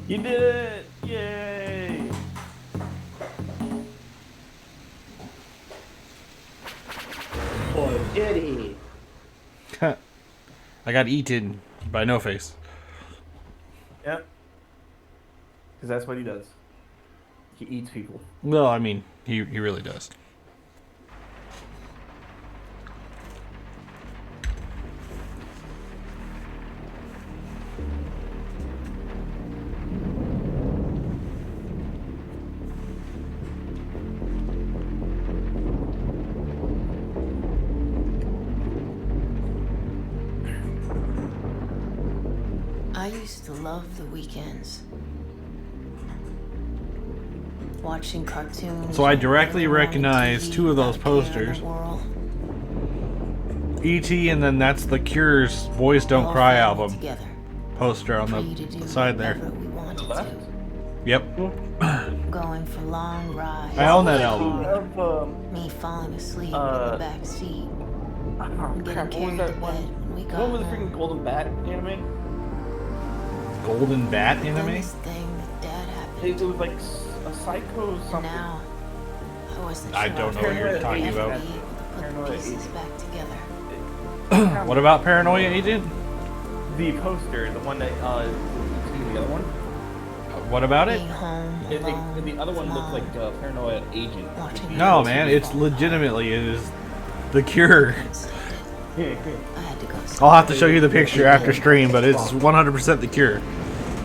You did it! Yay! did he? I got eaten by No Face. Yep. Because that's what he does. He eats people. Well, I mean, he really does. I used to love the weekends. Watching cartoons. So I directly running around the recognize TV two of those without a care in posters. the world. E.T. and then that's the Cure's Boys Don't All Cry family album together, poster on free to do the side there. whatever we wanted Left? to. Yep. Going for long rides. I own that album. Of, Me falling asleep in Uh, the back seat. oh, And getting crap, what was carried to that bed one? when we got What was the home. freaking Golden Bat anime? Golden Bat Then anime? this thing that Dad happened. It was like a psycho And something. now, I wasn't I sure don't know I'd what you're ever talking be able about. to put Paranoia the pieces agent. back together. What about Paranoia Agent? The poster, the one that the other one. What about it? Being home alone. The other one with looked Mom. like Paranoia Agent. Watching No, man, it's legitimately it is the Cure. I had to go. I'll have to show you the picture after stream, but it's 100% the Cure.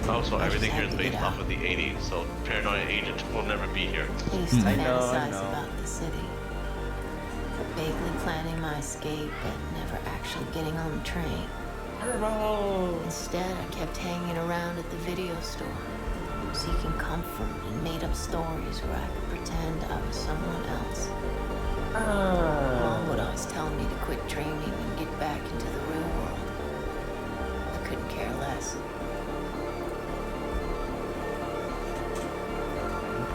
Also, everything here is based off of the 80s, so Paranoia Agent will never be here. I used to I know, I fantasize know. about the city. Vaguely planning my escape, but never actually getting on the train. Turbo. Instead, I kept hanging around at the video store, seeking comfort and made up stories where I could pretend I was someone else. Mom would always tell me to quit dreaming and get back into the real world. I couldn't care less.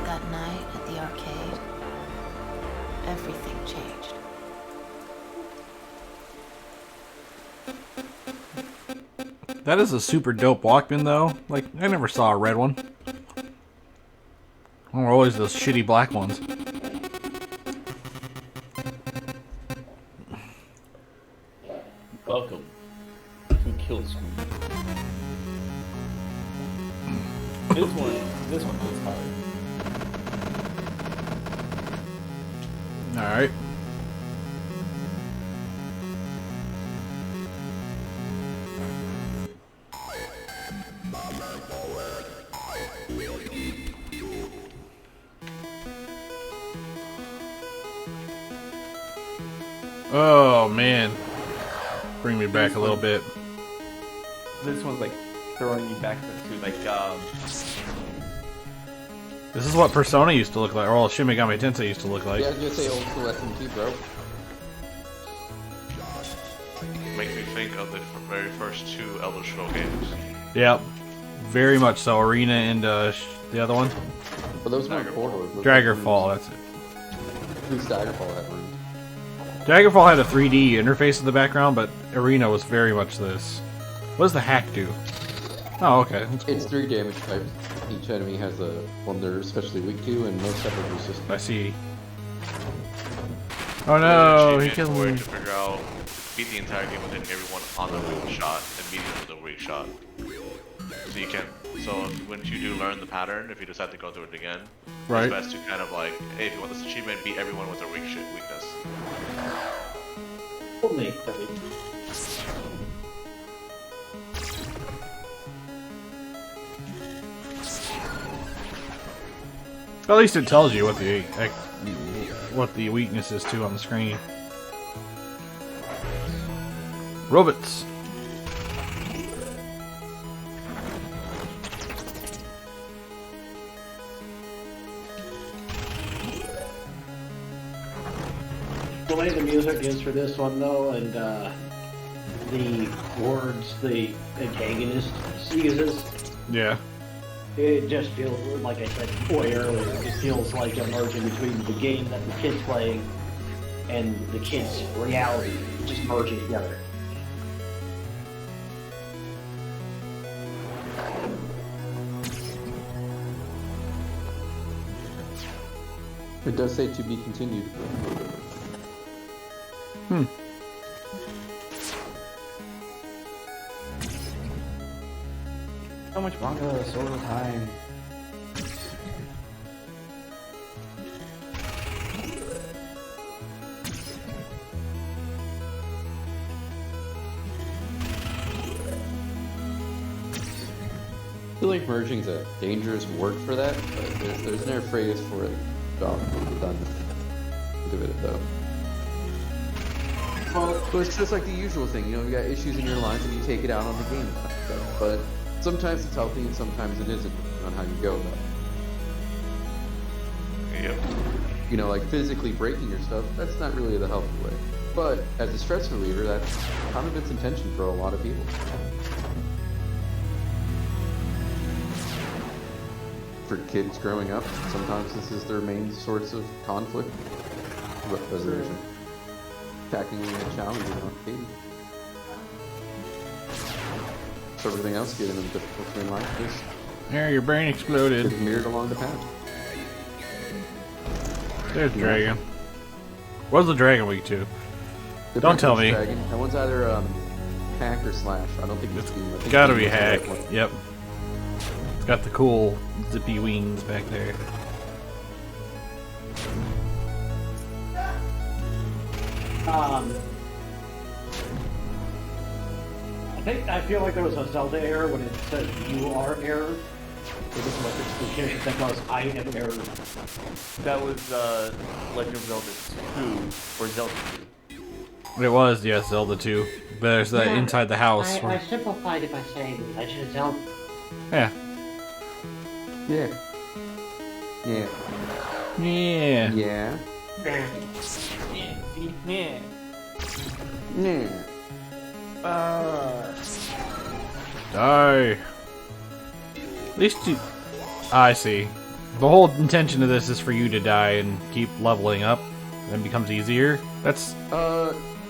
That night at the arcade, everything changed. That is a super dope Walkman, though. Like, I never saw a red one. There were always those shitty black ones. Welcome to Kill Screen. This one is hard. Alright. Oh, man. Bring me back a little bit. This one's like throwing you back to like This is what Persona used to look like, or well, Shin Megami Tensei used to look like. Yeah, I was gonna say old school SMT, bro. Makes me think of the very first two Elder Scrolls games. Yep. Very much so. Arena and the other one? But those weren't portals. those were Daggerfall, that's it. At least Daggerfall had rooms. Daggerfall had a 3D interface in the background, but Arena was very much this. What does the hack do? Oh, okay. That's cool. It's 3 damage types. Each enemy has a one they're especially weak to, and most have a resistance. I see. Oh no, he Achievement killed for it me. to figure out, beat the entire game with hitting everyone on the weak shot and beat them with a weak shot. So you can. So when you do learn the pattern, if you decide to go through it again, Right. it's best to kind of like, hey, if you want this achievement, beat everyone with their weakness. Only. At least it tells you what the weakness is too on the screen. Robots. The way the music is for this one, though, and the words the antagonist uses, Yeah. it just feels, like I said way earlier, it feels like a merging between the game that the kid's playing and the kid's reality, just merging together. It does say to be continued. So much manga, so little time. I feel like merging's a dangerous word for that, but there's no phrase for it. Done. Give it though. Well, it's just like the usual thing, you know, you got issues in your life and you take it out on the game. But sometimes it's healthy and sometimes it isn't, on how you go about it. Yep. You know, like physically breaking your stuff, that's not really the healthy way. But as a stress reliever, that's kind of its intention for a lot of people. For kids growing up, sometimes this is their main source of conflict resolution. Tackling a challenge in an arcade. So everything else getting them difficulty in life just There, your brain exploded. gets mirrored along the path. There's the dragon. What's the dragon week too? The Don't tell me. Dragon, that one's either hack or slash. I don't think it's Steam. I think Gotta Steam be is the hack. right one. Yep. It's got the cool zippy wings back there. I feel like there was a Zelda error when it said "you are error." It was like the character that goes "I am error." That was Legend of Zelda 2 or Zelda 2. It was, yes, Zelda 2. But there's that inside the house. I where- simplified it by saying Legend of Zelda. Yeah. Yeah. Yeah. Yeah. Yeah. Yeah, see? Yeah. Yeah. Die. At least you... I see. The whole intention of this is for you to die and keep leveling up. Then it becomes easier. That's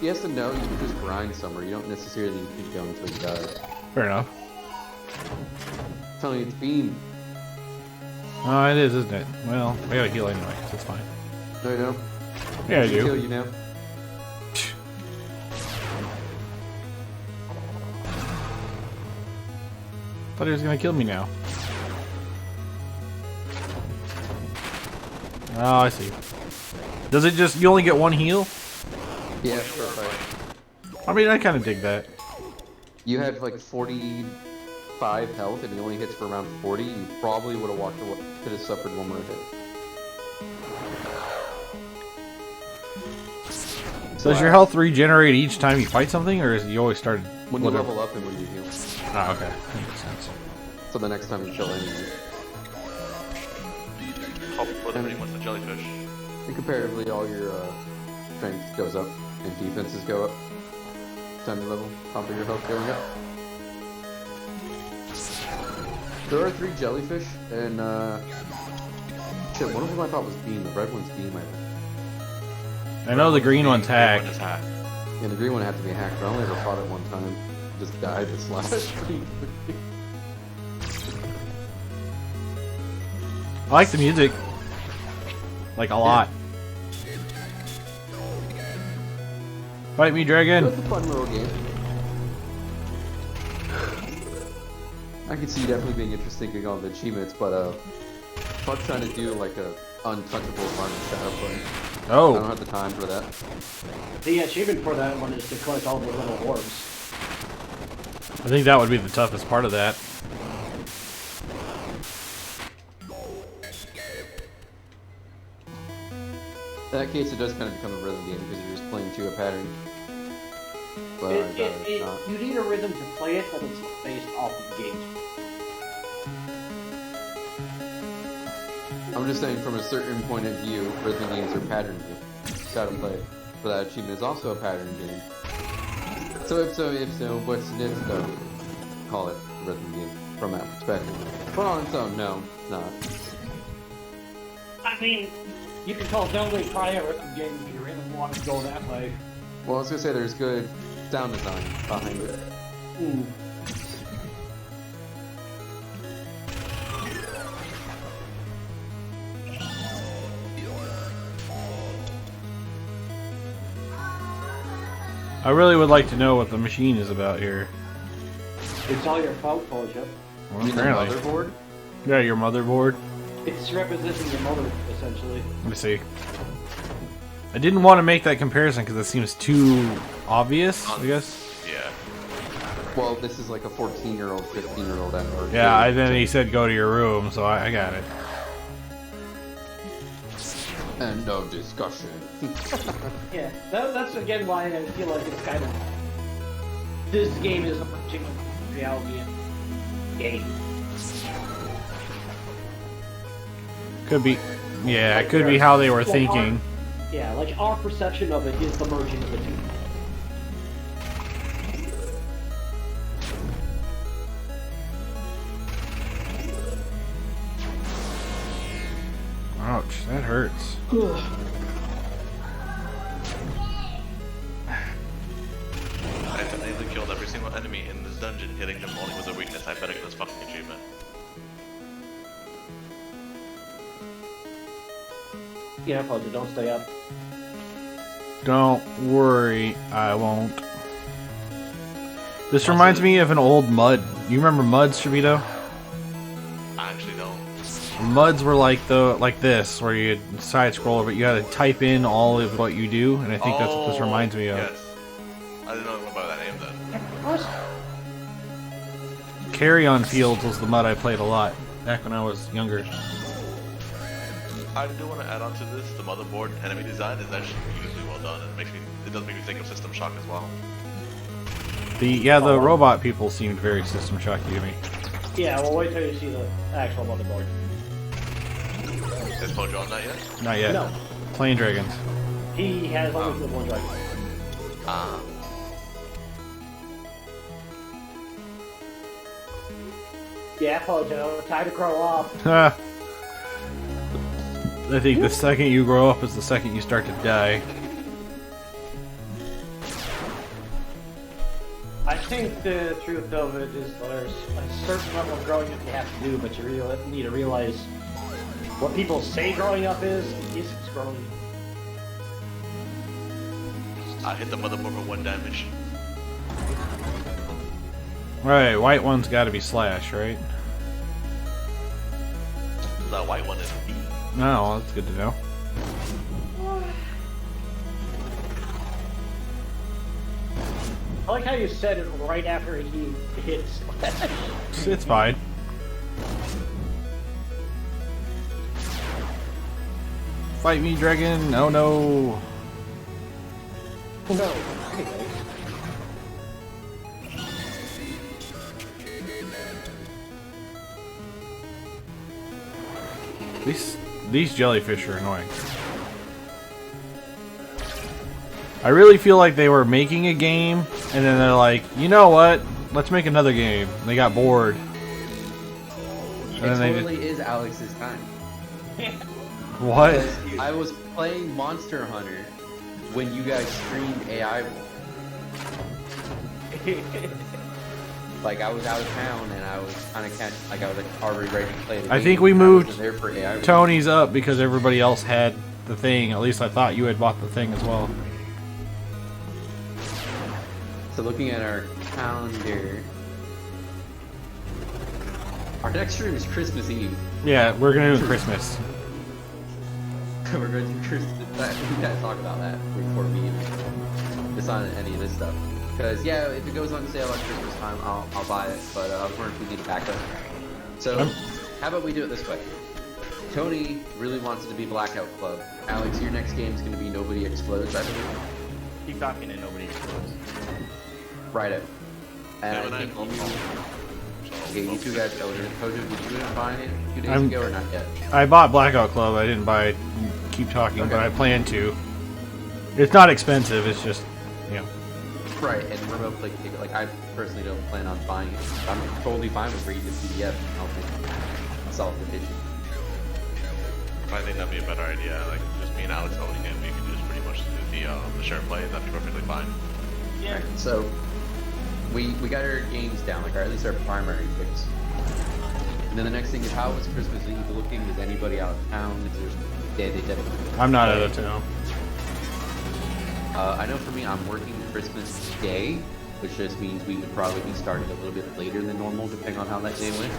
Yes and no. You can just grind somewhere. You don't necessarily keep going until you die. fair enough. I'm telling you, it's beam. Oh, it is, isn't it? Well, I gotta heal anyway, so it's fine. No, you don't. Yeah, I Kill do. you now. Thought he was gonna kill me now. Oh, I see. Does it just... You only get one heal? Yeah, sure. Right. I mean, I kind of dig that. You had like 45 health and he only hits for around 40. You probably would have walked away. Could have suffered one more hit. So does your health regenerate each time you fight something, or is it you always started... When you whatever? level up and when you heal. Ah, okay. That makes sense. So the next time you kill anyone. Top for pretty much the jellyfish. And comparatively, all your strength goes up and defenses go up. Time you level, top of your health going up. There are 3 jellyfish, and shit, one of them I thought was Beam. The red one's Beam, I think. I know the green one's hacked. One is hacked. Yeah, the green one had to be hacked, but I only ever fought it one time. Just died to slash. I like the music. Like, a lot. Fight me, dragon! It's a fun little game. I can see definitely being interesting in all the achievements, but fuck trying to do like a untouchable run in Shadowplay. I don't Oh, have the time for that. The achievement for that one is to collect all the little orbs. I think that would be the toughest part of that. In that case, it does kind of become a rhythm game because you're just playing to a pattern. But I'd rather not. You need a rhythm to play it, but it's based off of the games. I'm just saying, from a certain point of view, rhythm games are pattern games. Shadowplay for that achievement is also a pattern game. So if so, what's it is, though? Call it a rhythm game from that perspective. But on its own, no, it's not. I mean, you can call Zelda probably a rhythm game if you really want to go that way. Well, I was gonna say there's good sound design behind it. Ooh. I really would like to know what the machine is about here. It's all your fault, Pojo. Well, You mean the apparently. motherboard? Yeah, your motherboard. It's representing your mother, essentially. Let me see. I didn't want to make that comparison because it seems too obvious, I guess. Yeah. Well, this is like a 14-year-old, 15-year-old N-word. Yeah, and then he said go to your room, so I got it. End of discussion. Yeah, that's again why I feel like it's kind of... This game is a merging of reality and game. Could be. Yeah, it could be how they were thinking. Yeah, like our perception of it is the merging of the two. Ouch, that hurts. I completely killed every single enemy in this dungeon, hitting them only with a weakness. I better get this fucking achievement. Yeah, Pojo, don't stay up. Don't worry, I won't. This reminds me of an old Mud. You remember Muds, Shabito? I actually don't. Muds were like this, where you side scroll, but you had to type in all of what you do, and I think that's what this reminds me of. Yes. I didn't know about that name then. What? Carry On Fields was the Mud I played a lot back when I was younger. I do want to add on to this. The motherboard enemy design is actually beautifully well done. It does make me think of System Shock as well. The robot people seemed very System Shocky to me. Yeah, well, wait till you see the actual motherboard. Is Pojo on that yet? Not yet. No, Plain Dragons. he has only the one dragon. Ah. Yeah, Pojo, time to grow up. Ha. I think the second you grow up is the second you start to die. I think the truth of it is there's a certain level of growing up you have to do, but you really need to realize what people say growing up is growing. I hit the motherboard for 1 damage. Right, white one's got to be Slash, right? That white one is B. No, that's good to know. I like how you said it right after he hit Slash. It's fine. Fight me, dragon! Oh no! No. Anyway. These jellyfish are annoying. I really feel like they were making a game, and then they're like, you know what? Let's make another game. And they got bored. It And then they totally is Alex's time. What? Because I was playing Monster Hunter when you guys streamed AI. Like, I was out of town and I was kind of I was like already ready to play the game. I think we and moved wasn't there for AI. Tony's up because everybody else had the thing. At least I thought you had bought the thing as well. So looking at our calendar, our next stream is Christmas Eve. Yeah, we're gonna do Christmas. We're going to do Christmas. We gotta talk about that before we even decide any of this stuff. Because yeah, if it goes on sale at Christmas time, I'll buy it. But I was wondering if we need a backup. So how about we do it this way? Tony really wants it to be Blackout Club. Alex, your next game is going to be Nobody Explodes, I believe. Keep talking and nobody explodes. Right it. And Yeah, but I think I'm- you two guys, Kojo, did you buy it a few days I'm- ago or not yet? I bought Blackout Club. I didn't buy Keep Talking, but I plan to. It's not expensive. It's just, you know. Right, and remote play, like I personally don't plan on buying it. I'm totally fine with reading the PDF and helping solve the issue. I think that'd be a better idea. Like, just me and Alex owning it, we could just pretty much do the share play. That'd be perfectly fine. Yeah. So we got our games down, like or at least our primary picks. And then the next thing is, how was Christmas Eve looking? Is anybody out of town? Is there they did? I'm not out of town. I know for me, I'm working Christmas Day, which just means we would probably be starting a little bit later than normal, depending on how that day went.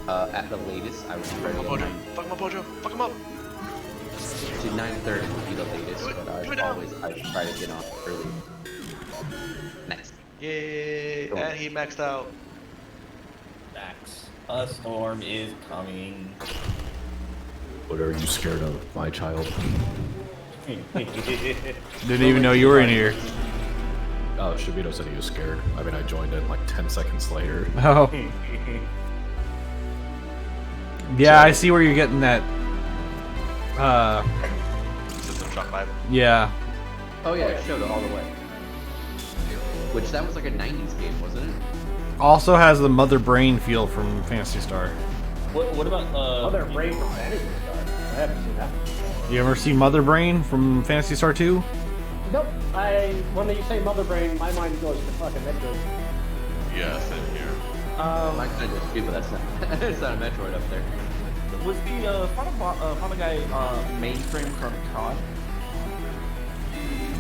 At the latest, I would be ready at 9. Fuck him up, Bojo. Fuck him up. To 9:30 would be the latest, but I try to get off early. Nice. Yay! And he maxed out. Max, a storm is coming. What are you scared of, my child? Didn't even know you were in here. Oh, Shabito said he was scared. I mean, I joined in like 10 seconds later. Oh. Yeah, I see where you're getting that. System Shock 5. Yeah. Oh yeah, it showed it all the way. Which that was like a 90s game, wasn't it? Also has the Mother Brain feel from Phantasy Star. What about Other Brave from Fantasy Star. I haven't seen that. You ever see Mother Brain from Phantasy Star 2? Nope. When you say Mother Brain, my mind goes to fucking Metroid. Yeah, same here. I kind of disagree, but that's not, it's not a Metroid up there. Was the Final Guy mainframe from COD?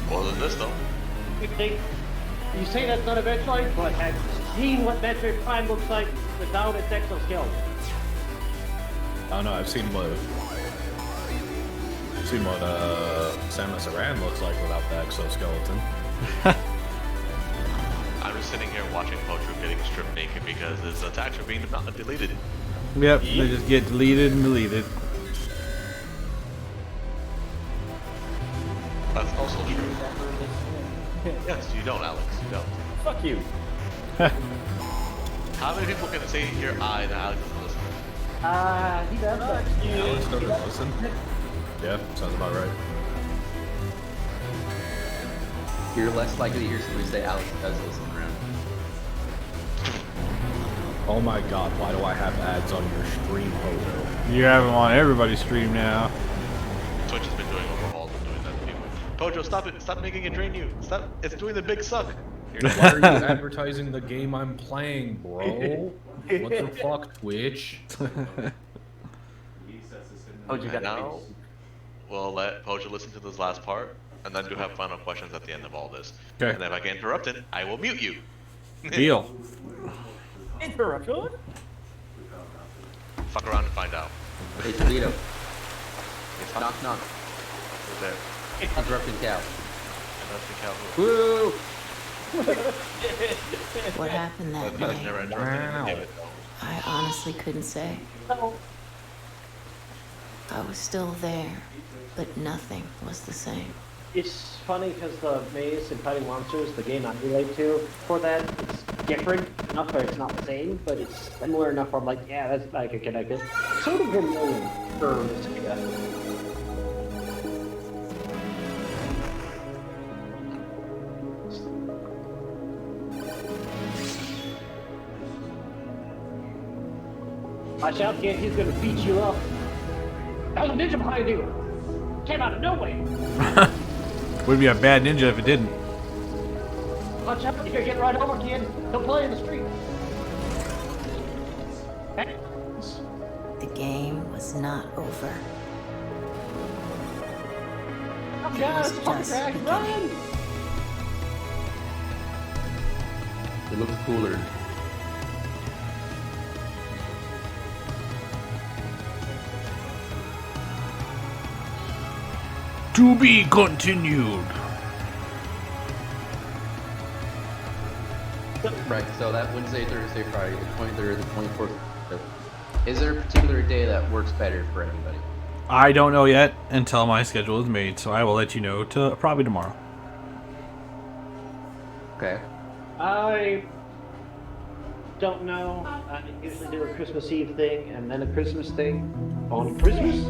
More than this though. You say that's not a Metroid, but have you seen what Metroid Prime looks like without its exoskeleton? I don't know. I've seen what Samus Aran looks like without the exoskeleton. I'm just sitting here watching Pocho getting stripped naked because his attacks are being deleted. Yep, they just get deleted and deleted. That's also true. Yes, you don't, Alex. You don't. Fuck you. How many people can say here I that Alex doesn't listen? He does. Alex doesn't listen. Yeah, sounds about right. You're less likely to hear somebody say Alex does listen around. Oh my god, why do I have ads on your stream, Pojo? You have them on everybody's stream now. Twitch has been doing overhauls and doing that to people. Pojo, stop it! Stop making it drain you! Stop! It's doing the big suck. Why are you advertising the game I'm playing, bro? What the fuck, Twitch? And now, we'll let Pojo listen to this last part, and then do have final questions at the end of all this. Okay. And if I get interrupted, I will mute you. Deal. Interruption? Fuck around and find out. Hey, Toledo. Knock, knock. Who's there? Interrupting cow. Interrupting Cal who? Woo! What happened that He's night? never interrupted him. Damn it. I honestly couldn't say. I was still there, but nothing was the same. It's funny because the Maze and Fighting Monsters, the game I relate to, for that, it's different enough where it's not the same, but it's similar enough where I'm like, yeah, that's I can connect it. Sort of been known for Sega. Watch out, kid, he's gonna beat you up. That was a ninja behind you! Came out of nowhere! Would be a bad ninja if it didn't. Watch out, you're getting right over, kid. Don't play in the street. The game was not over. Oh, God, it's fucking just drag. beginning. Run! It looks cooler. To be continued. Right, so that Wednesday, Thursday, Friday, the 23rd, the 24th. Is there a particular day that works better for anybody? I don't know yet until my schedule is made, so I will let you know probably tomorrow. Okay. I don't know. I usually do a Christmas Eve thing and then a Christmas thing on Christmas.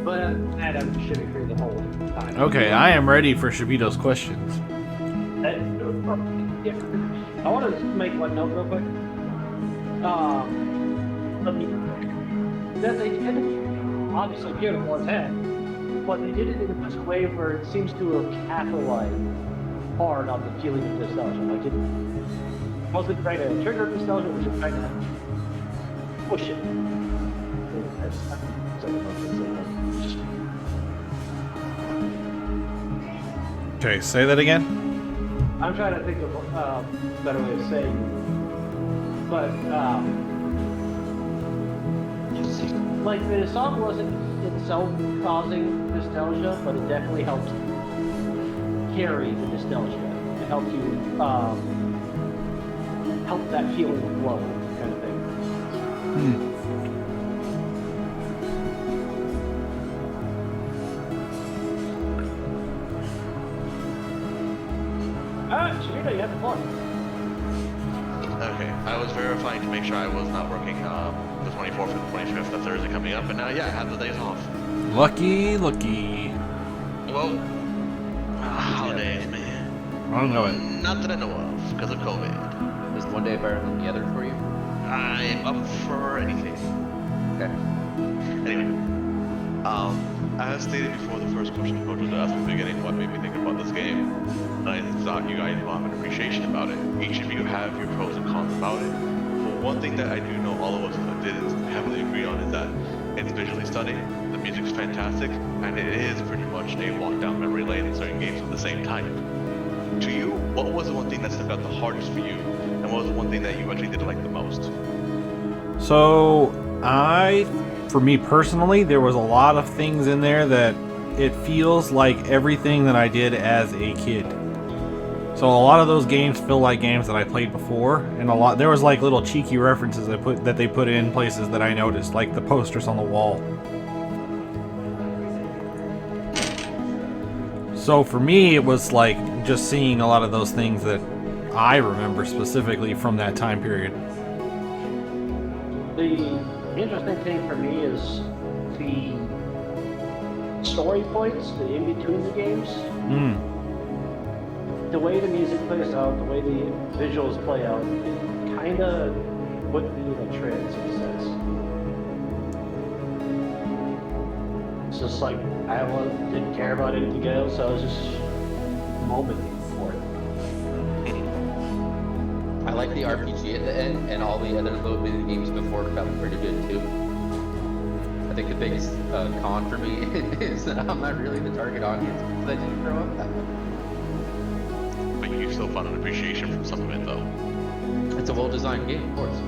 But that should be free the whole time. Okay, I am ready for Shabito's questions. I want to make one note real quick. That they did it, obviously beautiful as heck, but they did it in such a way where it seems to have capitalized hard on the feeling of nostalgia. Like it wasn't trying to trigger nostalgia, it was just trying to push it. Okay, say that again. I'm trying to think of a better way of saying it. But, like, the song wasn't itself causing nostalgia, but it definitely helped carry the nostalgia. It helped you, help that feeling flow, kind of thing. Sharita, you have fun. Okay, I was verifying to make sure I was not working the 24th and 25th, the Thursday coming up, and now, yeah, I have the days off. Lucky. Well, holidays, man. I don't know it. Not that I know of, because of COVID. Is one day better than the other for you? I'm up for anything. Okay. Anyway, as stated before, the first question Coach was asked at the beginning, what made me think about this game? And I thought you guys will have an appreciation about it. Each of you have your pros and cons about it. But one thing that I do know all of us did heavily agree on is that it's visually stunning, the music's fantastic, and it is pretty much a walk down memory lane in certain games at the same time. To you, what was the one thing that stuck out the hardest for you? And what was the one thing that you actually did like the most? So, for me personally, there was a lot of things in there that it feels like everything that I did as a kid. So a lot of those games feel like games that I played before, and there was like little cheeky references that they put in places that I noticed, like the posters on the wall. So for me, it was like just seeing a lot of those things that I remember specifically from that time period. The interesting thing for me is the story points, the in between the games. The way the music plays out, the way the visuals play out, it kind of put me in a trance in a sense. It's just like didn't care about anything else. I was just momenting for it. I like the RPG at the end, and all the other little mini games before felt pretty good too. I think the biggest con for me is that I'm not really the target audience because I didn't grow up that way. But you still found an appreciation from some of it, though. It's a well-designed game, of course.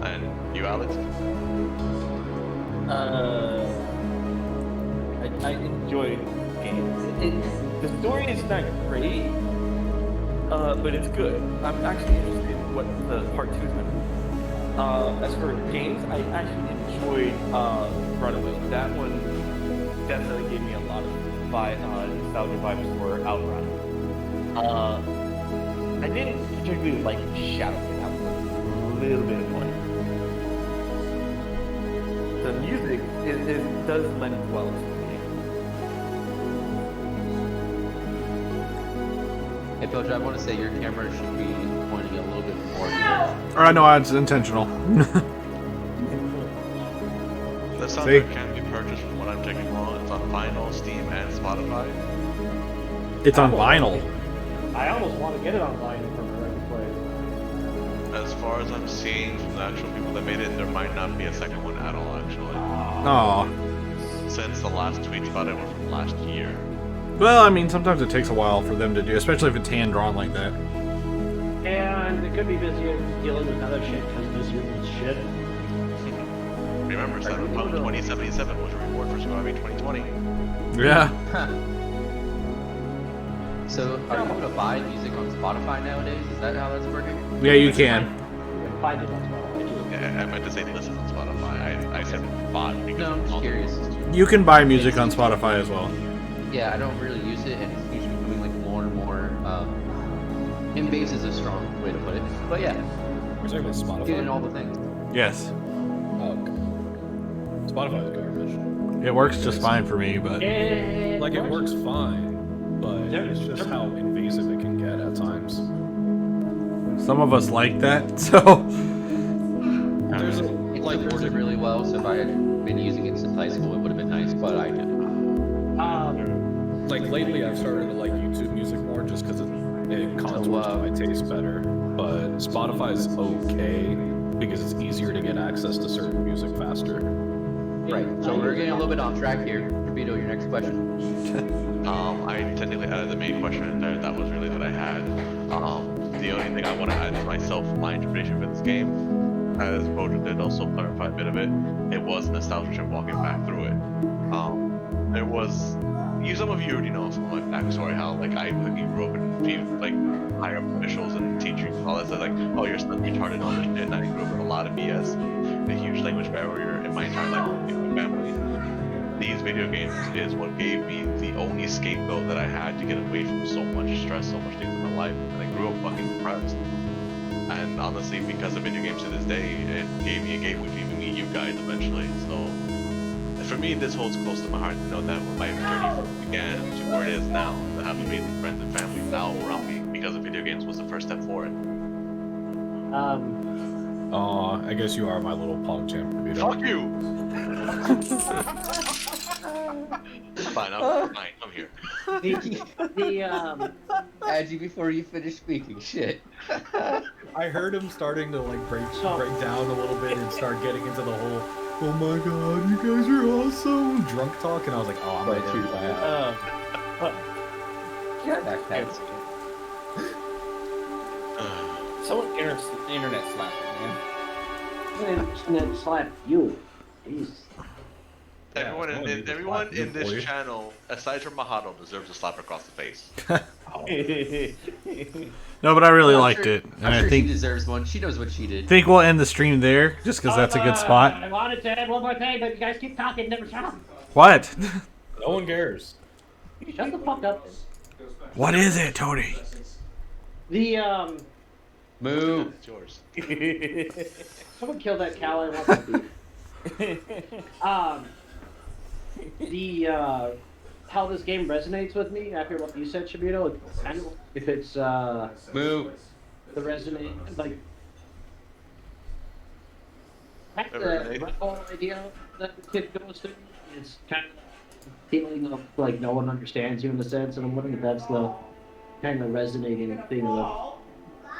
And you, Alex? I enjoyed games. The story is not great, but it's good. I'm actually interested in what the part 2 is going to be. As for games, I actually enjoyed Runaway. That one definitely gave me a lot of nostalgia vibes for Outrun. I didn't particularly like Shadowing. That was a little bit annoying. The music does lend well to the game. Hey, Pilger, I want to say your camera should be pointing a little bit more here. I know it's intentional. The soundtrack can be purchased from what I'm taking along. It's on vinyl, Steam, and Spotify. It's on vinyl. I almost want to get it on vinyl from a record player. As far as I'm seeing from the actual people that made it, there might not be a second one at all, actually. Aw. Since the last tweets about it were from last year. Well, I mean, sometimes it takes a while for them to do, especially if it's hand-drawn like that. And it could be busy dealing with other shit, because this year was shit. Remember, Cyberpunk 2077 was a reward for surviving 2020. Yeah. So, are you able to buy music on Spotify nowadays? Is that how that's working? Yeah, you can. You can find it on Spotify. Yeah, I meant to say listen on Spotify. I said bought because No, I'm it's just all- curious. You can buy music on Spotify as well. Yeah, I don't really use it, and it's usually becoming like more and more. In-base is a strong way to put it, but yeah, We're talking about Spotify? getting all the things. Yes. Oh, okay. Spotify is garbage. It works just fine for me, but... Like, it works fine, but it's just how invasive it can get at times. Some of us like that, so... There's a, It like, supports it really well, so if I had been using it since high school, it would have been nice, but I didn't. like lately I've started to like YouTube music more just because it contours to my taste better. But Spotify's okay because it's easier to get access to certain music faster. Right. So we're getting a little bit off track here. Vito, your next question. I technically added the main question in there. That was really what I had. The only thing I want to add is my interpretation for this game, as Bojo did also clarify a bit of it. It was nostalgia trip walking back through it. There was, some of you already know some of my backstory. How like I grew up in like higher up officials and teaching and all that stuff. Like, oh, your son's retarded, all this shit. And I grew up with a lot of BS, a huge language barrier in my entire life with my family. These video games is what gave me the only scapegoat that I had to get away from so much stress, so much things in my life, and I grew up fucking depressed. And honestly, because of video games to this day, it gave me a gateway to even meet you guys eventually. So for me, this holds close to my heart to know that when my journey began to where it is now, to have amazing friends and family now around me because of video games was the first step forward. I guess you are my little pog champ. Fuck you! Fine, I'm here. Angie, before you finish speaking, shit. I heard him starting to like break down a little bit and start getting into the whole, oh my god, you guys are awesome, drunk talk, and I was like, oh, I'm But gonna too bad. Backpacks. Someone internet slapped me, man. Internet slap you. Jeez. Everyone in this channel, aside from Mahado, deserves a slap across the face. No, but I really I'm liked sure- it, and I'm I sure think she deserves one. She knows what she did. we'll end the stream there, just because that's a good spot. I wanted to add one more thing, but you guys keep talking, never shut up. What? No one cares. Shut the fuck up. What is it, Tony? The Moo. It's yours. someone killed that cow and wants to beef. How this game resonates with me after what you said, Shabito. Kind of if it's Moo. the resonate like. That's Resonate? the whole idea that the kid goes through. It's kind of feeling of like no one understands you in a sense, and I'm wondering if that's the kind of resonating thing of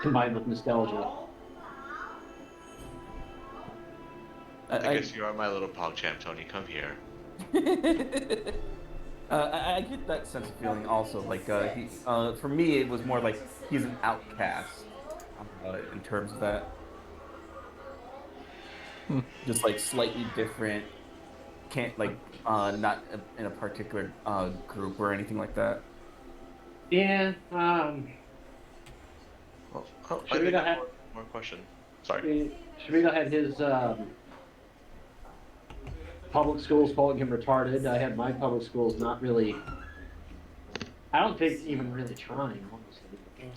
combined with nostalgia. I guess you are my little pog champ, Tony. Come here. I get that sense of feeling also. Like, for me, it was more like he's an outcast in terms of that. Just like slightly different. Can't like not in a particular group or anything like that. Yeah. I Should we think go I ahead? have more question. Sorry. Shabito had his public schools calling him retarded. I had my public schools not really. I don't think even really trying, honestly.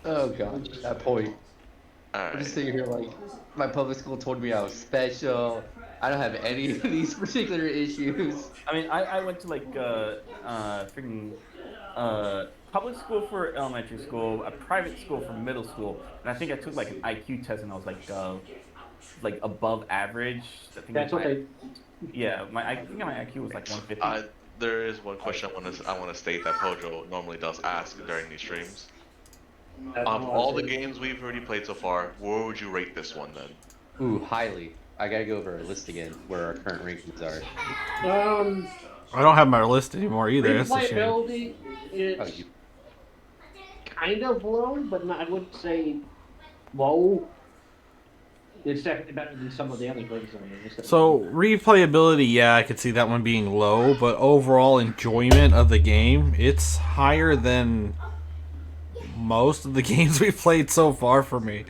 Oh god, that point. I'm just Alright. sitting here like, my public school told me I was special. I don't have any of these particular issues. I mean, I went to like freaking public school for elementary school, a private school for middle school, and I think I took like an IQ test and I was like above average. I think That's what they. Yeah, I think my IQ was like 150. There is one question I want to state that Pojo normally does ask during these streams. Of all the games we've already played so far, where would you rate this one then? Ooh, highly. I gotta go over our list again, where our current rankings are. I don't have my list anymore either. That's a shame. Replayability, Oh, it's you. kind of low, but not, I wouldn't say low. It's definitely better than some of the other things on the list. So replayability, yeah, I could see that one being low, but overall enjoyment of the game, it's higher than most of the games we've played so far for me.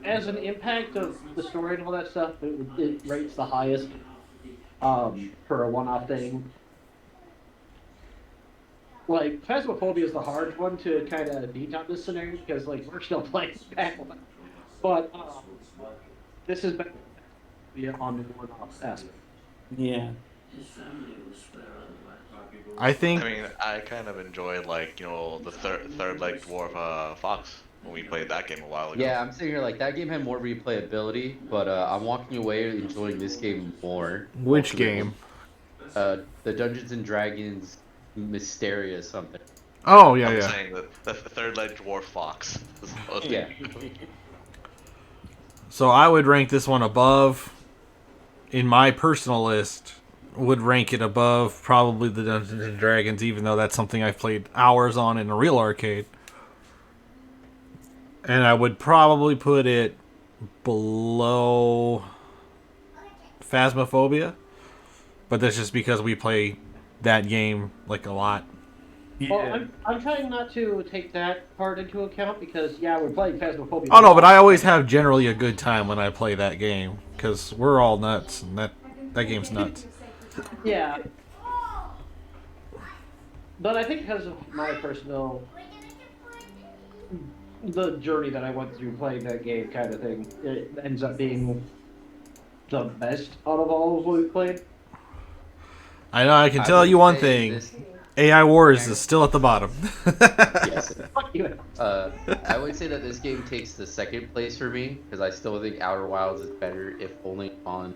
As an impact of the story and all that stuff, it rates the highest for a one-off thing. Like, Phasmophobia is the hard one to kind of beat on this scenario because, like, we're still playing back one. But this has been on the one-off aspect. Yeah. I think I mean, I kind of enjoyed like the third leg dwarf fox when we played that game a while ago. Yeah, I'm sitting here like, that game had more replayability, but I'm walking away enjoying this game more. which game? The Dungeons and Dragons Mysteria something. Oh yeah, I'm yeah. saying that the third leg dwarf fox. Yeah. So I would rank this one above, in my personal list, would rank it above probably the Dungeons and Dragons, even though that's something I've played hours on in a real arcade. And I would probably put it below Phasmophobia, but that's just because we play that game like a lot. Well, I'm trying not to take that part into account because, yeah, we're playing Phasmophobia. Oh no, but I always have generally a good time when I play that game because we're all nuts, and that game's nuts. Yeah. But I think because of my personal, the journey that I went through playing that game kind of thing, it ends up being the best out of all of what we played. I know. I can tell you one thing: AI Wars is still at the bottom. Yes. Fuck you. I would say that this game takes the second place for me because I still think Outer Wilds is better, if only on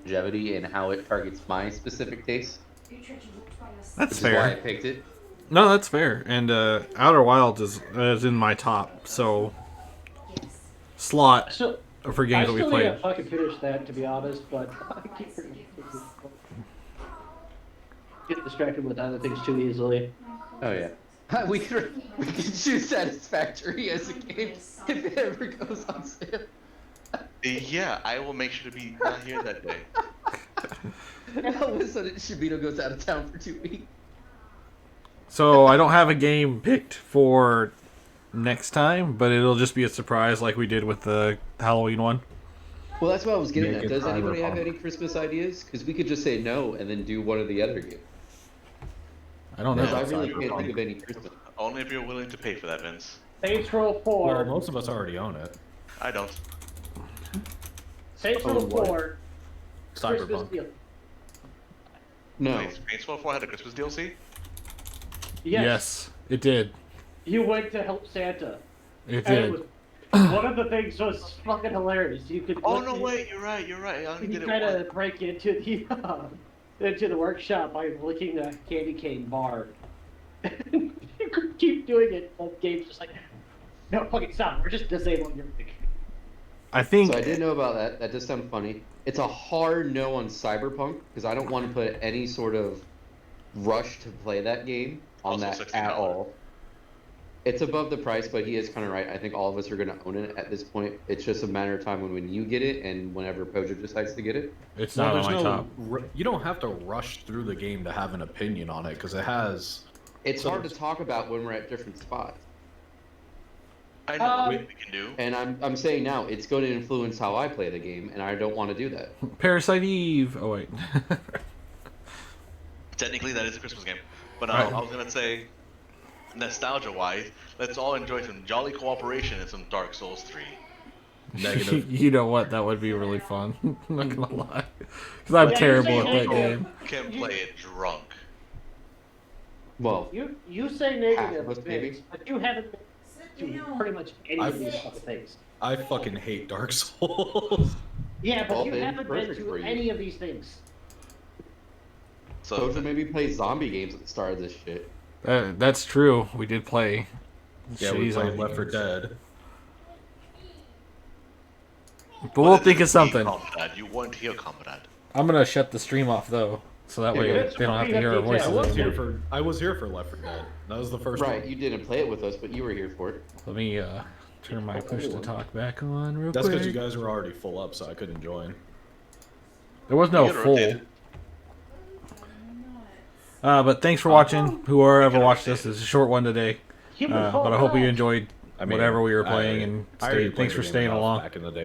longevity and how it targets my specific taste. That's Which is why I fair. picked it. No, that's fair. And Outer Wilds is in my top slot So, for I games that we still need to played. fucking finish that, to be honest, but I keep get distracted with other things too easily. Oh yeah. We could choose Satisfactory as a game if it ever goes on sale. Yeah, I will make sure to be not here that day. All of a sudden, Shibito goes out of town for 2 weeks. So I don't have a game picked for next time, but it'll just be a surprise like we did with the Halloween one. Well, that's what I was getting Make at. it Does anybody have Cyberpunk. any Christmas ideas? Because we could just say no and then do one of the other games. I don't Because know. I really Cyberpunk. can't think of any Christmas. Only if you're willing to pay for that, Vince. Saints Row 4. Well, most of us already own it. I don't. Saints Oh, Row what? 4. Christmas Cyberpunk. deal. No. Wait, Saints Row 4 had a Christmas DLC? Yes, it did. You went to help Santa. It And it did. was, one of the things was fucking hilarious. You could Oh no, wait, you're right. I only You did it try to once. break into the workshop by licking the candy cane bar. You could keep doing it. The game's just like, no, fucking stop. We're just disabling your thing. I think So I did know about that. That does sound funny. It's a hard no on Cyberpunk because I don't want to put any sort of rush to play that game on Also that $60. at all. It's above the price, but he is kind of right. I think all of us are going to own it at this point. It's just a matter of time when you get it and whenever Pojo decides to get it. it's Well, not on there's my no. top. You don't have to rush through the game to have an opinion on it because it has. It's So- hard to talk about when we're at different spots. I know what we can do. And I'm saying now, it's going to influence how I play the game, and I don't want to do that. Parasite Eve. Oh wait. Technically, that is a Christmas game. But Right. I was gonna say, nostalgia-wise, let's all enjoy some jolly cooperation in some Dark Souls 3. Negative. You know what? That would be really fun. I'm not gonna lie, because I'm Yeah, terrible you're at that saying game. Can play it drunk. Well, You say Half of negative us, maybe. things, but you haven't been to pretty much any of these fucking things. I fucking hate Dark Souls. Yeah, but Well, you then, haven't been perfect to for you. any of these things. So Pojo maybe play zombie games at the start of this shit. That's true. We did play. Yeah, we shitty played zombie Left 4 games. Dead. But we'll think of something. Comrade. You weren't here, comrade. I'm gonna shut the stream off though, so that way Yeah, they don't have to hear our I voices. was here anymore. for Left 4 Dead. That was the first Right, one. you didn't play it with us, but you were here for it. Let me turn my push to talk back on real That's quick. because you guys were already full up, so I couldn't join. There was no You gotta full. rotate it. But thanks for watching. Whoever watched this, it's a short one today. Human But I hope you fall. enjoyed I mean, whatever we were playing, I and already thanks played for the game staying enough along. back in the day.